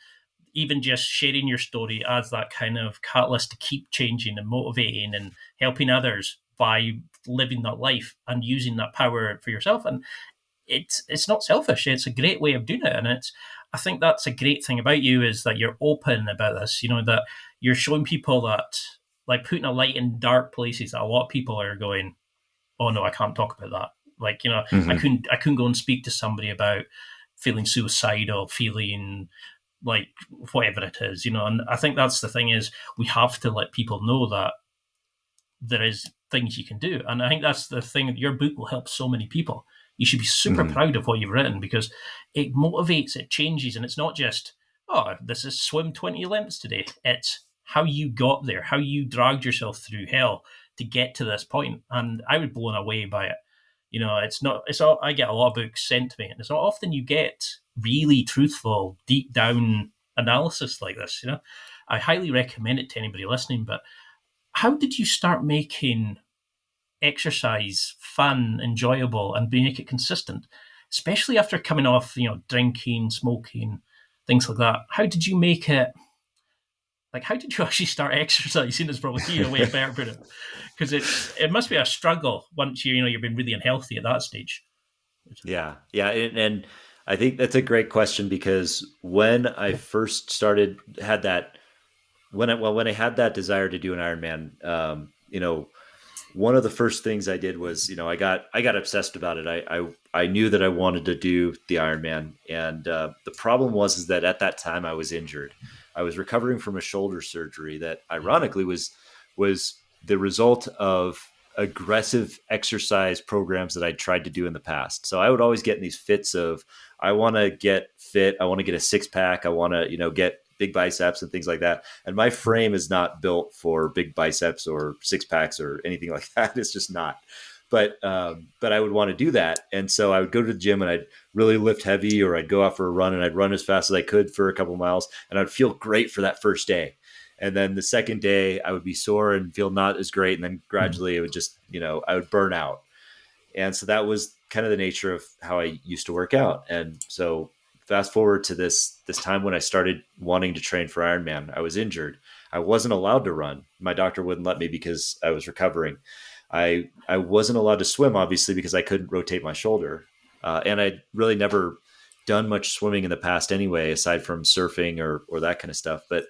even just sharing your story as that kind of catalyst to keep changing and motivating and helping others by living that life and using that power for yourself. And it's not selfish. It's a great way of doing it. And I think that's a great thing about you, is that you're open about this, that you're showing people that, like, putting a light in dark places that a lot of people are going, oh no, I can't talk about that. Like, I couldn't go and speak to somebody about feeling suicidal, feeling like whatever it is, and I think that's the thing, is we have to let people know that there is things you can do. And I think that's the thing. Your book will help so many people. You should be super proud of what you've written, because it motivates, it changes. And it's not just, oh, this is swim 20 lengths today. It's how you got there, how you dragged yourself through hell to get to this point. And I was blown away by it. I get a lot of books sent to me, and it's not often you get really truthful, deep down analysis like this. I highly recommend it to anybody listening. But how did you start making exercise fun, enjoyable, and make it consistent, especially after coming off, drinking, smoking, things like that? How did you make it? Like, how did you actually start exercising? Is probably a way of better put it, because it must be a struggle once you've been really unhealthy at that stage. Yeah, and I think that's a great question, because when I first had that desire to do an Ironman, one of the first things I did was, I got obsessed about it. I knew that I wanted to do the Ironman, and the problem was that at that time I was injured. I was recovering from a shoulder surgery that ironically was the result of aggressive exercise programs that I tried to do in the past. So I would always get in these fits of, I want to get fit. I want to get a 6-pack. I want to, get big biceps and things like that. And my frame is not built for big biceps or 6-packs or anything like that. It's just not. But I would want to do that. And so I would go to the gym and I'd really lift heavy, or I'd go out for a run and I'd run as fast as I could for a couple of miles, and I'd feel great for that first day. And then the second day I would be sore and feel not as great. And then gradually it would just, I would burn out. And so that was kind of the nature of how I used to work out. And so fast forward to this time when I started wanting to train for Ironman, I was injured. I wasn't allowed to run. My doctor wouldn't let me because I was recovering. I wasn't allowed to swim, obviously, because I couldn't rotate my shoulder. And I really never done much swimming in the past anyway, aside from surfing or that kind of stuff. But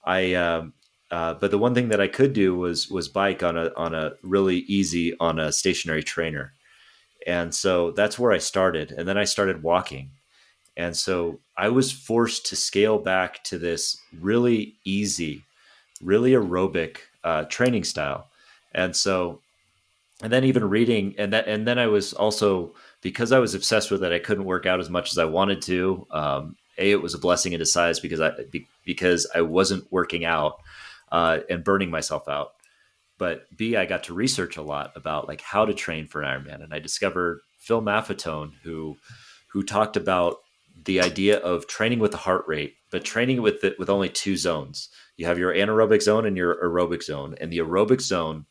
but the one thing that I could do was bike on a really easy on a stationary trainer. And so that's where I started. And then I started walking. And so I was forced to scale back to this really easy, really aerobic training style. And so, and then even reading, and then I was also, because I was obsessed with it, I couldn't work out as much as I wanted to. It was a blessing in disguise because I wasn't working out and burning myself out. But B, I got to research a lot about like how to train for an Ironman, and I discovered Phil Maffetone, who talked about the idea of training with the heart rate, but training with only two zones. You have your anaerobic zone and your aerobic zone, and the aerobic zone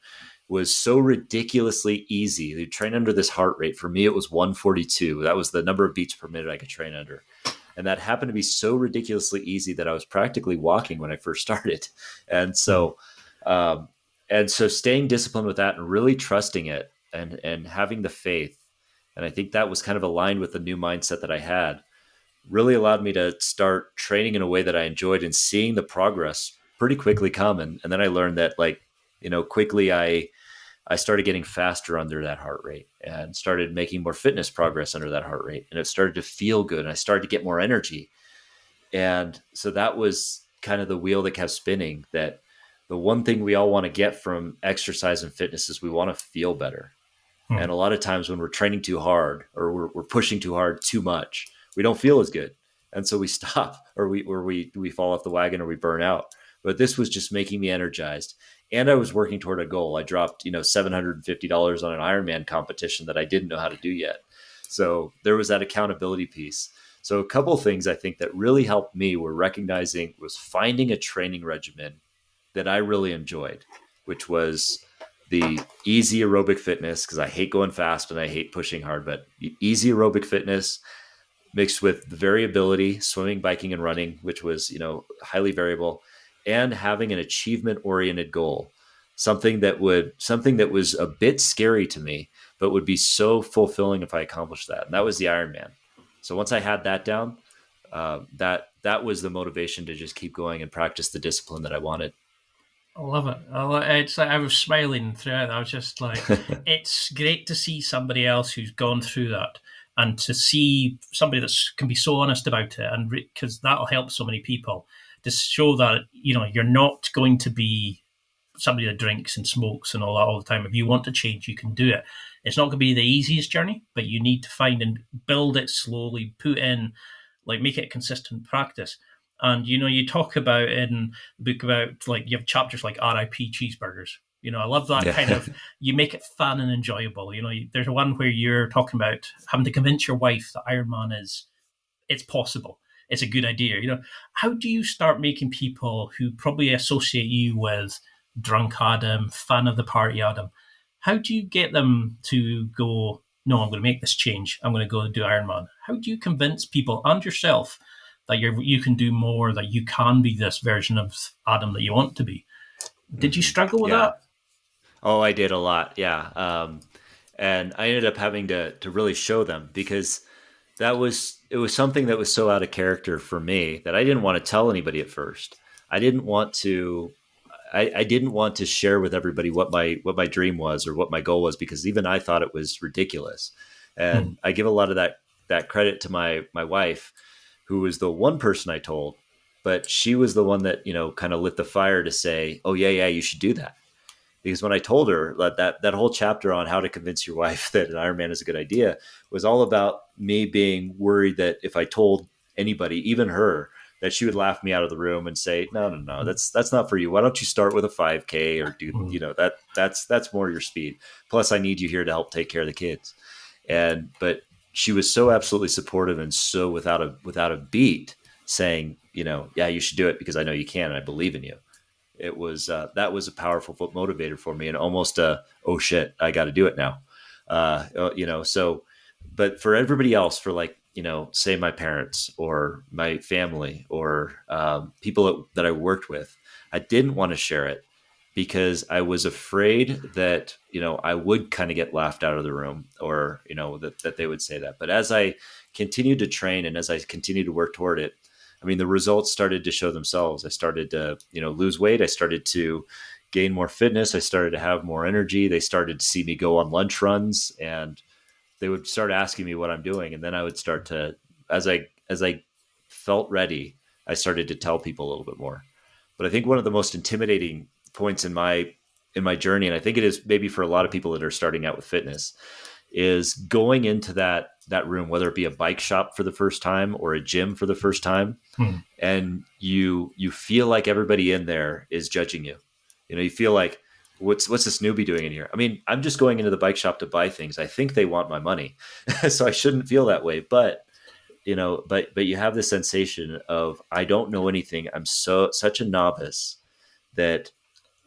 was so ridiculously easy. You train under this heart rate. For me, it was 142. That was the number of beats per minute I could train under. And that happened to be so ridiculously easy that I was practically walking when I first started. And so, staying disciplined with that and really trusting it and having the faith. And I think that was kind of aligned with the new mindset that I had, really allowed me to start training in a way that I enjoyed and seeing the progress pretty quickly come. And then I learned that quickly I started getting faster under that heart rate and started making more fitness progress under that heart rate. And it started to feel good. And I started to get more energy. And so that was kind of the wheel that kept spinning, that the one thing we all want to get from exercise and fitness is we want to feel better. And a lot of times when we're training too hard or we're pushing too hard too much, we don't feel as good. And so we stop or we fall off the wagon or we burn out. But this was just making me energized. And I was working toward a goal. I dropped, $750 on an Ironman competition that I didn't know how to do yet. So there was that accountability piece. So a couple of things I think that really helped me was finding a training regimen that I really enjoyed, which was the easy aerobic fitness, because I hate going fast and I hate pushing hard, but easy aerobic fitness mixed with the variability, swimming, biking, and running, which was, highly variable, and having an achievement-oriented goal, something that was a bit scary to me, but would be so fulfilling if I accomplished that. And that was the Ironman. So once I had that down, that was the motivation to just keep going and practice the discipline that I wanted. I love it. It's like I was smiling throughout. I was just like, it's great to see somebody else who's gone through that, and to see somebody that can be so honest about it, and because that'll help so many people to show that you're not going to be somebody that drinks and smokes and all that all the time. If you want to change, you can do it. It's not going to be the easiest journey, but you need to find and build it slowly. Put in, make it a consistent practice. And, you talk about in the book about, you have chapters like RIP cheeseburgers. I love that kind of, you make it fun and enjoyable. There's one where you're talking about having to convince your wife that Ironman it's possible. It's a good idea. How do you start making people who probably associate you with drunk Adam, fan of the party Adam, how do you get them to go, no, I'm going to make this change. I'm going to go do Ironman. How do you convince people and yourself that you can do more, that you can be this version of Adam that you want to be? Did you struggle with that? Oh, I did a lot. Yeah. And I ended up having to really show them, because it was something that was so out of character for me that I didn't want to tell anybody at first. I didn't want to share with everybody what my dream was or what my goal was, because even I thought it was ridiculous. And I give a lot of that credit to my wife, who was the one person I told, but she was the one that, kind of lit the fire to say, oh yeah, you should do that. Because when I told her that whole chapter on how to convince your wife that an Ironman is a good idea was all about me being worried that if I told anybody, even her, that she would laugh me out of the room and say, no, that's not for you. Why don't you start with a 5K or do, that's more your speed. Plus I need you here to help take care of the kids. But she was so absolutely supportive and so without a beat saying, yeah, you should do it because I know you can and I believe in you. It was that was a powerful motivator for me, and almost oh shit, I got to do it now. So, but for everybody else, for say my parents or my family or people that I worked with, I didn't want to share it because I was afraid that, I would kind of get laughed out of the room, or, that they would say that. But as I continued to train, and as I continued to work toward it, I mean, the results started to show themselves. I started to, lose weight. I started to gain more fitness. I started to have more energy. They started to see me go on lunch runs, and they would start asking me what I'm doing. And then I would start to, as I felt ready, I started to tell people a little bit more. But I think one of the most intimidating points in my journey, and I think it is maybe for a lot of people that are starting out with fitness, is going into that room, whether it be a bike shop for the first time or a gym for the first time, and you feel like everybody in there is judging you. You feel like, what's this newbie doing in here? I mean, I'm just going into the bike shop to buy things. I think they want my money, so I shouldn't feel that way. But but you have this sensation of, I don't know anything. I'm such a novice that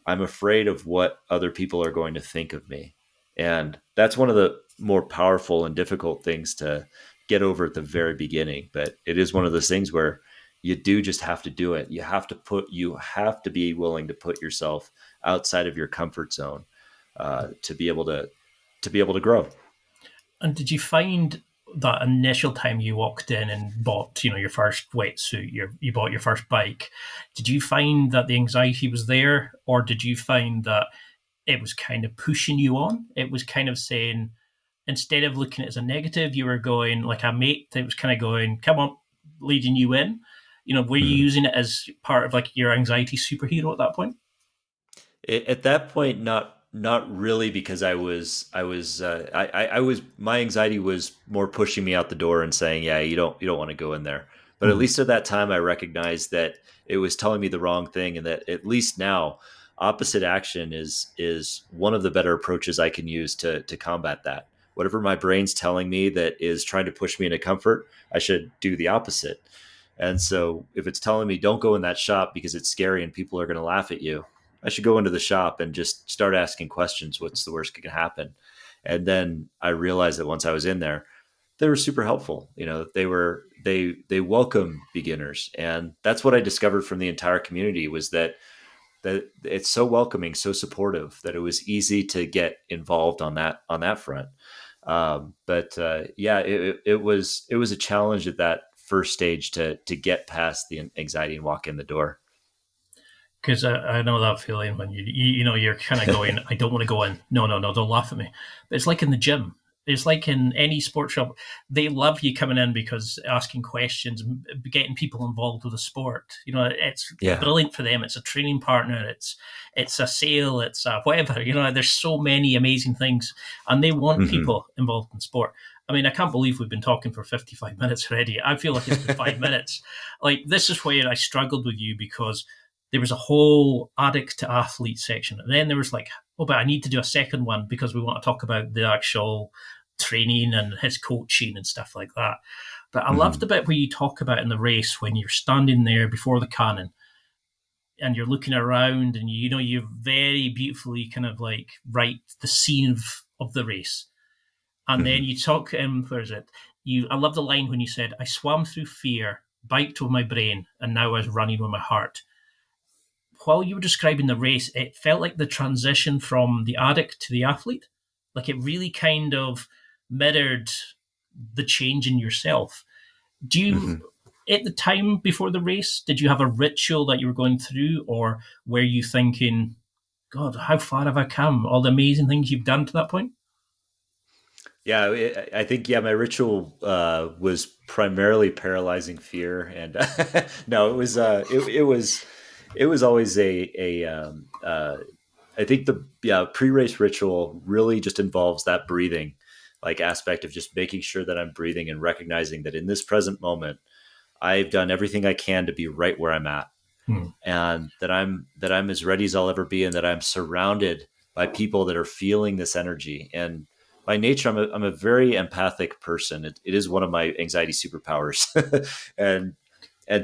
I'm afraid of what other people are going to think of me. And that's one of the more powerful and difficult things to get over at the very beginning. But it is one of those things where you do just have to do it. You have to be willing to put yourself outside of your comfort zone to be able to grow. And did you find that initial time you walked in and bought, your first wetsuit, you bought your first bike, did you find that the anxiety was there, or did you find that it was kind of pushing you on? It was kind of saying, instead of looking at it as a negative, you were going like a mate that was kind of going, come on, leading you in. Were you using it as part of like your anxiety superhero at that point? At that point, not really, because my anxiety was more pushing me out the door and saying, yeah, you don't want to go in there. But at least at that time, I recognized that it was telling me the wrong thing, and that at least now, opposite action is one of the better approaches I can use to combat that. Whatever my brain's telling me that is trying to push me into comfort, I should do the opposite. And so if it's telling me don't go in that shop because it's scary and people are going to laugh at you, I should go into the shop and just start asking questions. What's the worst that can happen? And then I realized that once I was in there, they were super helpful. They welcome beginners. And that's what I discovered from the entire community, was that it's so welcoming, so supportive, that it was easy to get involved on that front. It was a challenge at that first stage to get past the anxiety and walk in the door. Because I know that feeling when you're kind of going, I don't want to go in. No, don't laugh at me. But it's like in the gym. It's like in any sports shop. They love you coming in because asking questions, getting people involved with the sport. It's brilliant for them. It's a training partner. It's a sale. It's a whatever. There's so many amazing things, and they want people involved in sport. I mean, I can't believe we've been talking for 55 minutes already. I feel like it's been 5 minutes. Like, this is where I struggled with you, because there was a whole addict to athlete section. And then there was like, but I need to do a second one because we want to talk about the actual training and his coaching and stuff like that. But I loved the bit where you talk about in the race, when you're standing there before the cannon and you're looking around, and you very beautifully kind of like write the scene of the race. And then you talk, where is it? I love the line when you said, I swam through fear, biked with my brain, and now I was running with my heart. While you were describing the race, it felt like the transition from the addict to the athlete. Like, it really kind of mirrored the change in yourself. Do you, at the time before the race, did you have a ritual that you were going through, or were you thinking, God, how far have I come? All the amazing things you've done to that point? Yeah, I think my ritual was primarily paralyzing fear, and no, it was always I think the pre-race ritual really just involves that breathing like aspect of just making sure that I'm breathing and recognizing that in this present moment, I've done everything I can to be right where I'm at, and that I'm as ready as I'll ever be, and that I'm surrounded by people that are feeling this energy. And by nature, I'm a very empathic person. It is one of my anxiety superpowers, and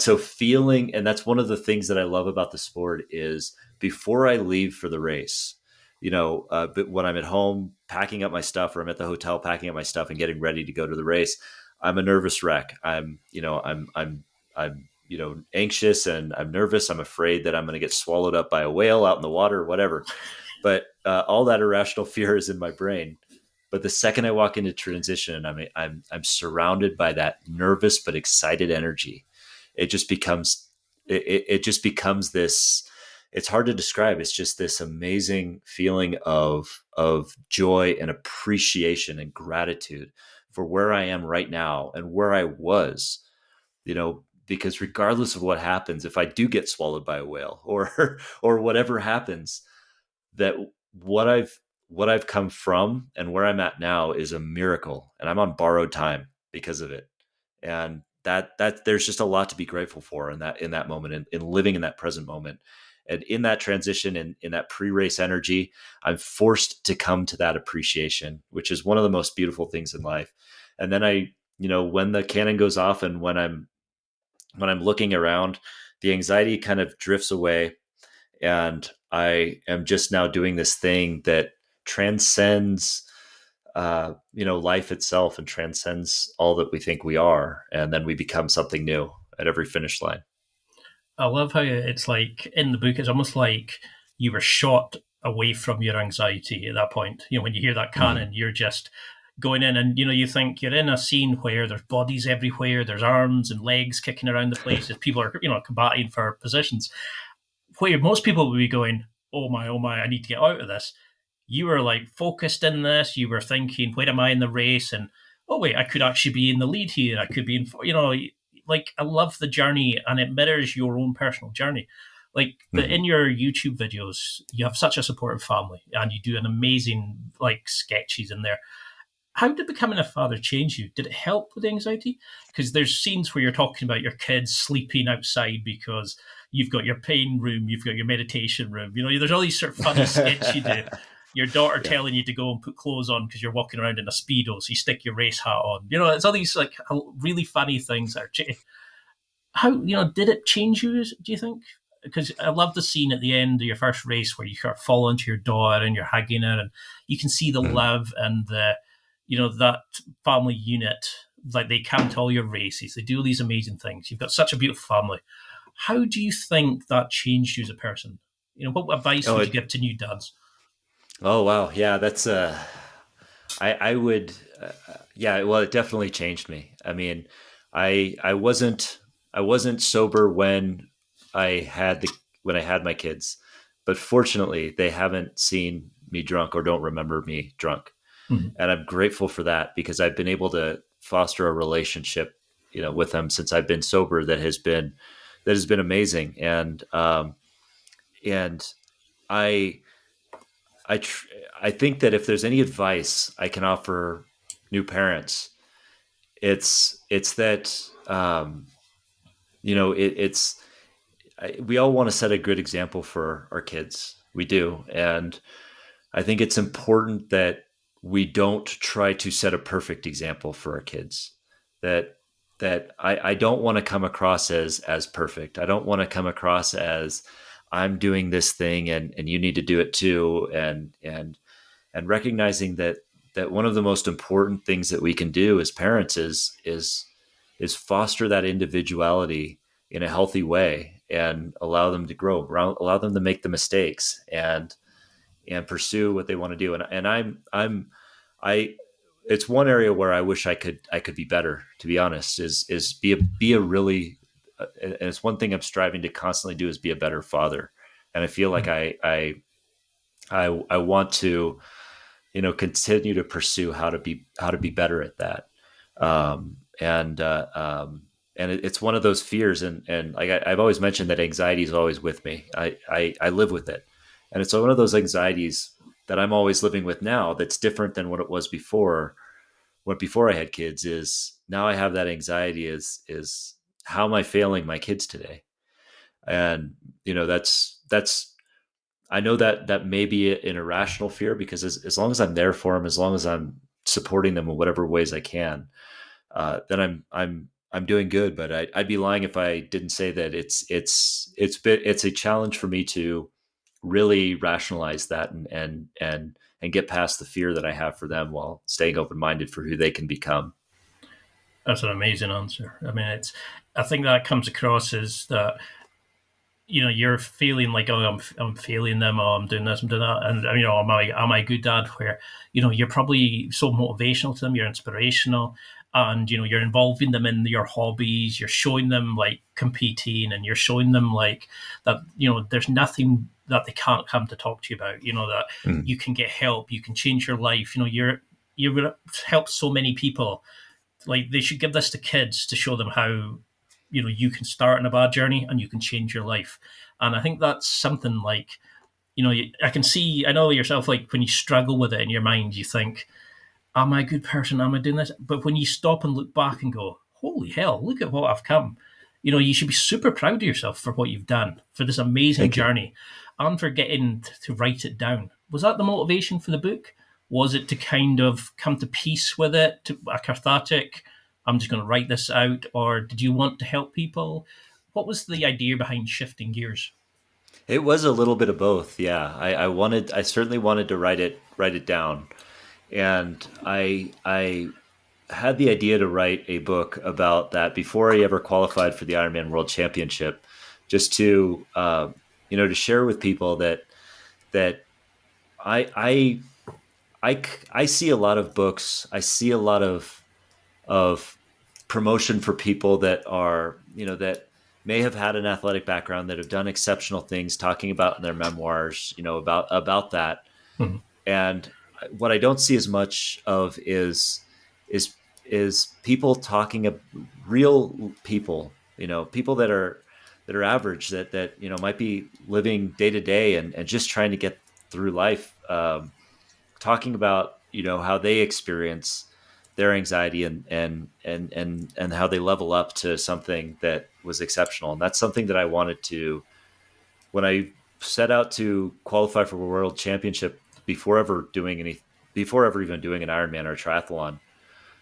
so feeling, and that's one of the things that I love about the sport is before I leave for the race, but when I'm at home packing up my stuff, or I'm at the hotel packing up my stuff and getting ready to go to the race, I'm a nervous wreck. I'm anxious, and I'm nervous. I'm afraid that I'm going to get swallowed up by a whale out in the water or whatever. But all that irrational fear is in my brain. But the second I walk into transition, I'm surrounded by that nervous but excited energy. It just becomes it just becomes this. It's hard to describe. It's just this amazing feeling of joy and appreciation and gratitude for where I am right now and where I was. Because regardless of what happens, if I do get swallowed by a whale or whatever happens, that what I've come from and where I'm at now is a miracle, and I'm on borrowed time because of it. And that there's just a lot to be grateful for in that moment, in living in that present moment. And in that transition, in that pre-race energy, I'm forced to come to that appreciation, which is one of the most beautiful things in life. And then when the cannon goes off and when I'm looking around, the anxiety kind of drifts away, and I am just now doing this thing that transcends life itself and transcends all that we think we are, and then we become something new at every finish line. I love how it's like in the book, it's almost like you were shot away from your anxiety at that point. When you hear that cannon, you're just going in, and you think you're in a scene where there's bodies everywhere, there's arms and legs kicking around the place as people are combating for positions, where most people would be going, oh my, I need to get out of this. You were like focused in this. You were thinking, where am I in the race? And oh wait, I could actually be in the lead here. I could be in, like, I love the journey, and it mirrors your own personal journey. Like in your YouTube videos, you have such a supportive family, and you do an amazing sketches in there. How did becoming a father change you? Did it help with anxiety? Because there's scenes where you're talking about your kids sleeping outside because you've got your pain room, you've got your meditation room. There's all these sort of funny skits you do. Your daughter telling you to go and put clothes on because you're walking around in a Speedo, so you stick your race hat on. It's all these really funny things that are. How did it change you? Do you think? Because I love the scene at the end of your first race where you kind of fall onto your daughter and you're hugging her, and you can see the love and the that family unit. Like, they come to all your races, they do all these amazing things. You've got such a beautiful family. How do you think that changed you as a person? What advice would you give to new dads? Oh, wow. Yeah, that's I would well, it definitely changed me. I mean, I wasn't sober when I had my kids, but fortunately they haven't seen me drunk or don't remember me drunk. And I'm grateful for that, because I've been able to foster a relationship, with them since I've been sober that has been amazing. And I think that if there's any advice I can offer new parents, it's that we all want to set a good example for our kids. We do, and I think it's important that we don't try to set a perfect example for our kids. That I don't want to come across as perfect. I don't want to come across as I'm doing this thing and you need to do it too. And recognizing that one of the most important things that we can do as parents is foster that individuality in a healthy way and allow them to grow, allow them to make the mistakes and pursue what they want to do. And it's one area where I wish I could be better, to be honest, is be a really, and it's one thing I'm striving to constantly do, is be a better father. And I feel like I want to, continue to pursue how to be better at that. And it's one of those fears. And like I've always mentioned that anxiety is always with me. I live with it. And it's one of those anxieties that I'm always living with now that's different than what it was before. What before I had kids is now I have that anxiety is how am I failing my kids today? And, that's I know that may be an irrational fear, because as long as I'm there for them, as long as I'm supporting them in whatever ways I can, then I'm doing good. But I'd be lying if I didn't say that it's a challenge for me to really rationalize that and get past the fear that I have for them while staying open-minded for who they can become. That's an amazing answer. I mean, I think that comes across as that you're feeling like, oh, I'm failing them, oh, I'm doing this, I'm doing that, and am I a good dad? Where you're probably so motivational to them, you're inspirational, and you're involving them in your hobbies, you're showing them like competing, and you're showing them like that there's nothing that they can't come to talk to you about. That Mm. you can get help, you can change your life. You're going to help so many people. Like, they should give this to kids to show them how you can start on a bad journey and you can change your life. And I think that's something like, I know yourself, like when you struggle with it in your mind, you think, am I a good person, am I doing this? But when you stop and look back and go, holy hell, look at what I've come, you should be super proud of yourself for what you've done, for this amazing Thank you. journey, and for getting to write it down. Was that the motivation for the book? Was it to kind of come to peace with it, to a cathartic, I'm just going to write this out? Or did you want to help people? What was the idea behind shifting gears? It was a little bit of both. Yeah, I certainly wanted to write it down, and I had the idea to write a book about that before I ever qualified for the Ironman World Championship, just to to share with people that I I I see a lot of books. I see a lot of promotion for people that are, that may have had an athletic background, that have done exceptional things, talking about in their memoirs, about that. Mhm. And what I don't see as much of is people talking of real people, people that are average, that might be living day to day and just trying to get through life, talking about how they experience their anxiety and how they level up to something that was exceptional. And that's something that I wanted to, when I set out to qualify for a world championship, before ever even doing an Ironman or a triathlon.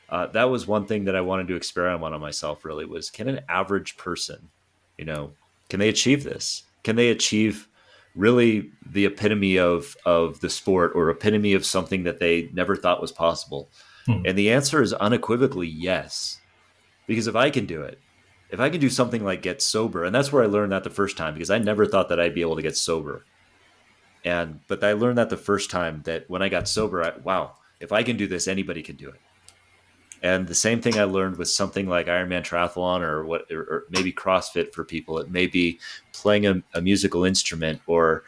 That was one thing that I wanted to experiment on myself, really, was, can an average person, can they achieve this? Can they achieve really the epitome of the sport, or epitome of something that they never thought was possible? Hmm. And the answer is unequivocally yes. Because if I can do it, if I can do something like get sober, and that's where I learned that the first time, because I never thought that I'd be able to get sober. But I learned that the first time, that when I got sober, wow, if I can do this, anybody can do it. And the same thing I learned with something like Ironman Triathlon, or maybe CrossFit for people. It may be playing a musical instrument, or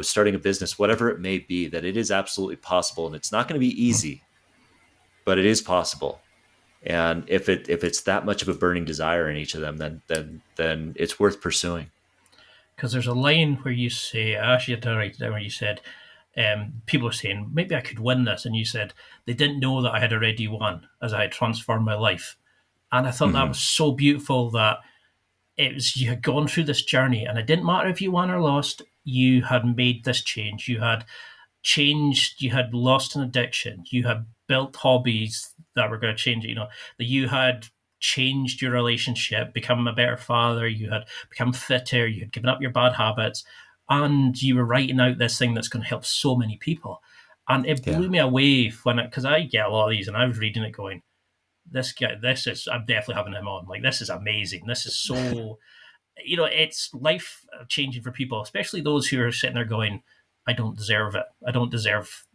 starting a business, whatever it may be. That it is absolutely possible, and it's not going to be easy, but it is possible. And if it's that much of a burning desire in each of them, then it's worth pursuing. Because there's a line where you say, I actually had to write it down, where you said, people are saying, maybe I could win this. And you said, they didn't know that I had already won, as I had transformed my life. And I thought that Mm-hmm. was so beautiful, that it was, you had gone through this journey, and it didn't matter if you won or lost, you had made this change. You had changed, you had lost an addiction, you had built hobbies that were going to change it, that you had changed your relationship, become a better father, you had become fitter, you had given up your bad habits, and you were writing out this thing that's going to help so many people. And it blew Yeah. me away because I get a lot of these, and I was reading it going, this guy, I'm definitely having him on. Like, this is amazing. This is so, it's life changing for people, especially those who are sitting there going, I don't deserve it. I don't deserve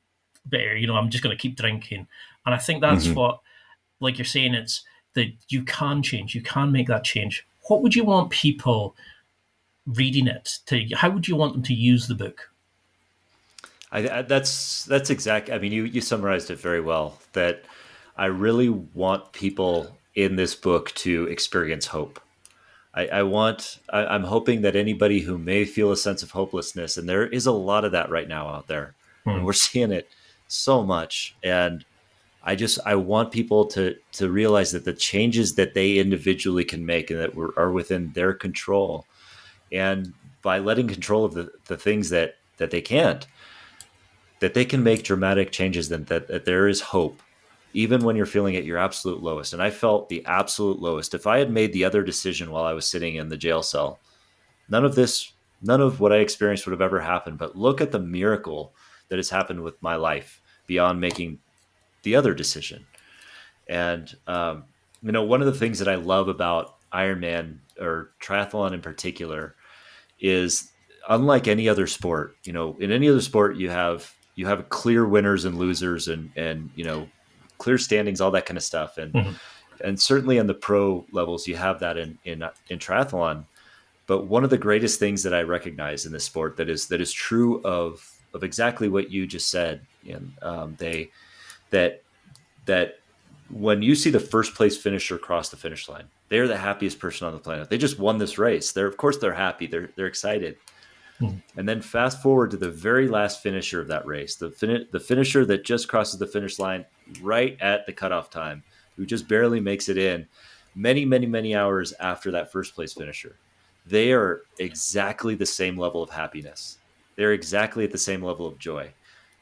better. I'm just going to keep drinking. And I think that's Mm-hmm. what, like you're saying, it's that you can change. You can make that change. What would you want people reading it to? How would you want them to use the book? That's exact. I mean, you summarized it very well. That I really want people in this book to experience hope. I'm hoping that anybody who may feel a sense of hopelessness, and there is a lot of that right now out there, and Hmm. we're seeing it so much. And I want people to realize that the changes that they individually can make, and that are within their control, and by letting control of the things that they can't, that they can make dramatic changes, that there is hope, even when you're feeling at your absolute lowest. And I felt the absolute lowest. If I had made the other decision while I was sitting in the jail cell, none of what I experienced would have ever happened. But look at the miracle that has happened with my life beyond making the other decision. And one of the things that I love Ironman or triathlon in particular is unlike any other sport. You know, in any other sport, you have clear winners and losers, and you know, clear standings, all that kind of stuff, and certainly on the pro levels, you have that in triathlon. But one of the greatest things that I recognize in this sport that is true of exactly what you just said, and that when you see the first place finisher cross the finish line, they're the happiest person on the planet. They just won this race. Of course they're happy. They're excited. And then fast forward to the very last finisher of that race, the finisher that just crosses the finish line right at the cutoff time, who just barely makes it in, many, many, many hours after that first place finisher. They are exactly the same level of happiness. They're exactly at the same level of joy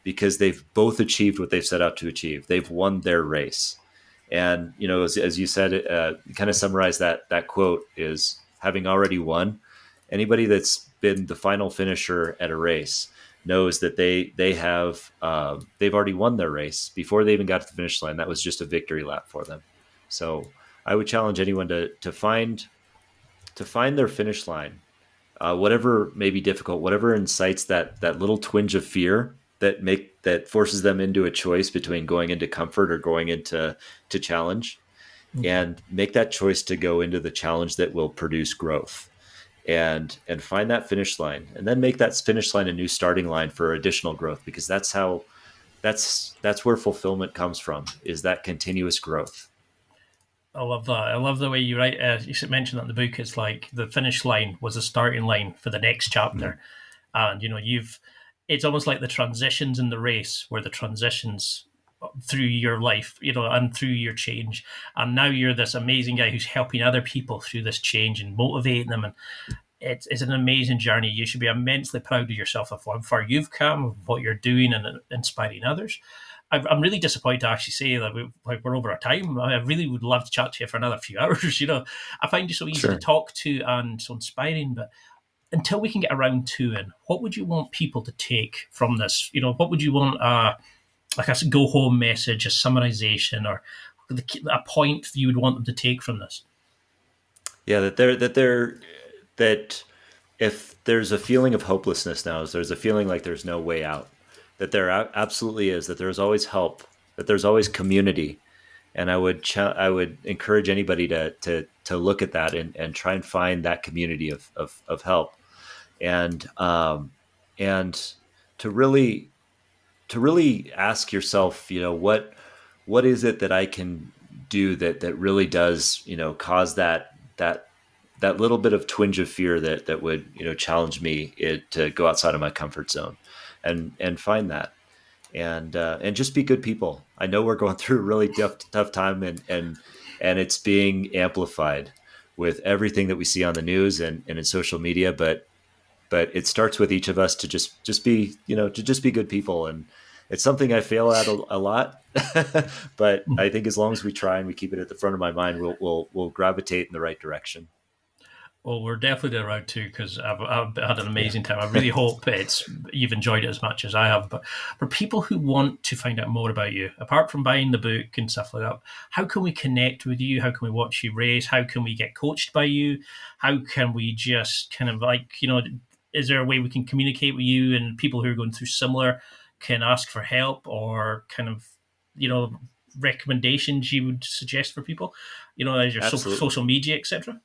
because they've both achieved what they've set out to achieve. They've won their race. And, you know, as you said, you kind of summarized that quote is having already won. Anybody that's been the final finisher at a race knows that they've already won their race before they even got to the finish line. That was just a victory lap for them. So I would challenge anyone to find their finish line, whatever may be difficult, whatever incites that little twinge of fear that forces them into a choice between going into comfort or going into challenge, and make that choice to go into the challenge that will produce growth. And find that finish line, and then make that finish line a new starting line for additional growth, because that's where fulfillment comes from, is that continuous growth. I love that. I love the way you write. You mentioned that in the book. It's like the finish line was a starting line for the next chapter, and you know it's almost like the transitions in the race were the transitions through your life, you know, and through your change. And now you're this amazing guy who's helping other people through this change and motivating them. And it's an amazing journey. You should be immensely proud of yourself of how far you've come, of what you're doing, and inspiring others. I'm really disappointed to actually say that we're over our time. I really would love to chat to you for another few hours. You know, I find you so easy to talk to and so inspiring, but until we can get around to it, what would you want people to take from this? You know, what would you want, like a go home message, a summarization, or a point you would want them to take from this? Yeah, that if there's a feeling of hopelessness now, if there's a feeling like there's no way out, that there absolutely is, that there's always help, that there's always community. And I would encourage anybody to look at that and try and find that community of help, and to really ask yourself, you know, what is it that I can do that really does, you know, cause that little bit of twinge of fear that would, you know, challenge me to go outside of my comfort zone, and find that, and just be good people. I know we're going through a really tough time, and it's being amplified with everything that we see on the news and in social media, but it starts with each of us to just be, you know, to just be good people. And it's something I fail at a lot, but I think as long as we try and we keep it at the front of my mind, we'll gravitate in the right direction. Well, we're definitely around too, because I've had an amazing time. I really hope you've enjoyed it as much as I have. But for people who want to find out more about you, apart from buying the book and stuff like that, how can we connect with you? How can we watch you race? How can we get coached by you? How can we just kind of like, you know, is there a way we can communicate with you, and people who are going through similar can ask for help, or kind of, you know, recommendations you would suggest for people, you know, as your social media, etc.?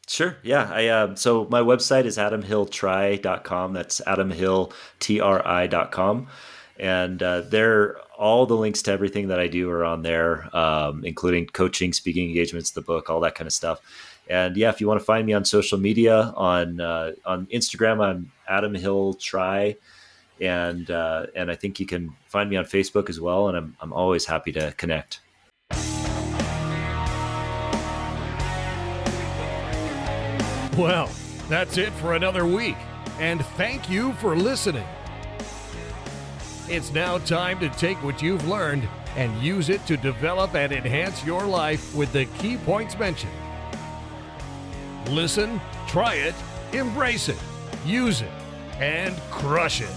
Sure. Yeah. So my website is adamhilltry.com. That's adamhilltri.com. And all the links to everything that I do are on there, including coaching, speaking engagements, the book, all that kind of stuff. And yeah, if you want to find me on social media, on Instagram, I'm adamhilltry. And I think you can find me on Facebook as well. And I'm always happy to connect. Well, that's it for another week, and thank you for listening. It's now time to take what you've learned and use it to develop and enhance your life with the key points mentioned. Listen, try it, embrace it, use it, and crush it.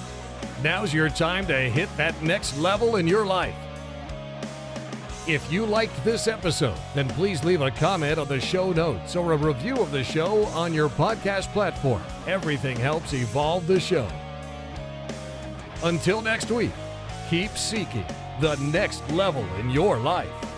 Now's your time to hit that next level in your life. If you liked this episode, then please leave a comment on the show notes or a review of the show on your podcast platform. Everything helps evolve the show. Until next week, keep seeking the next level in your life.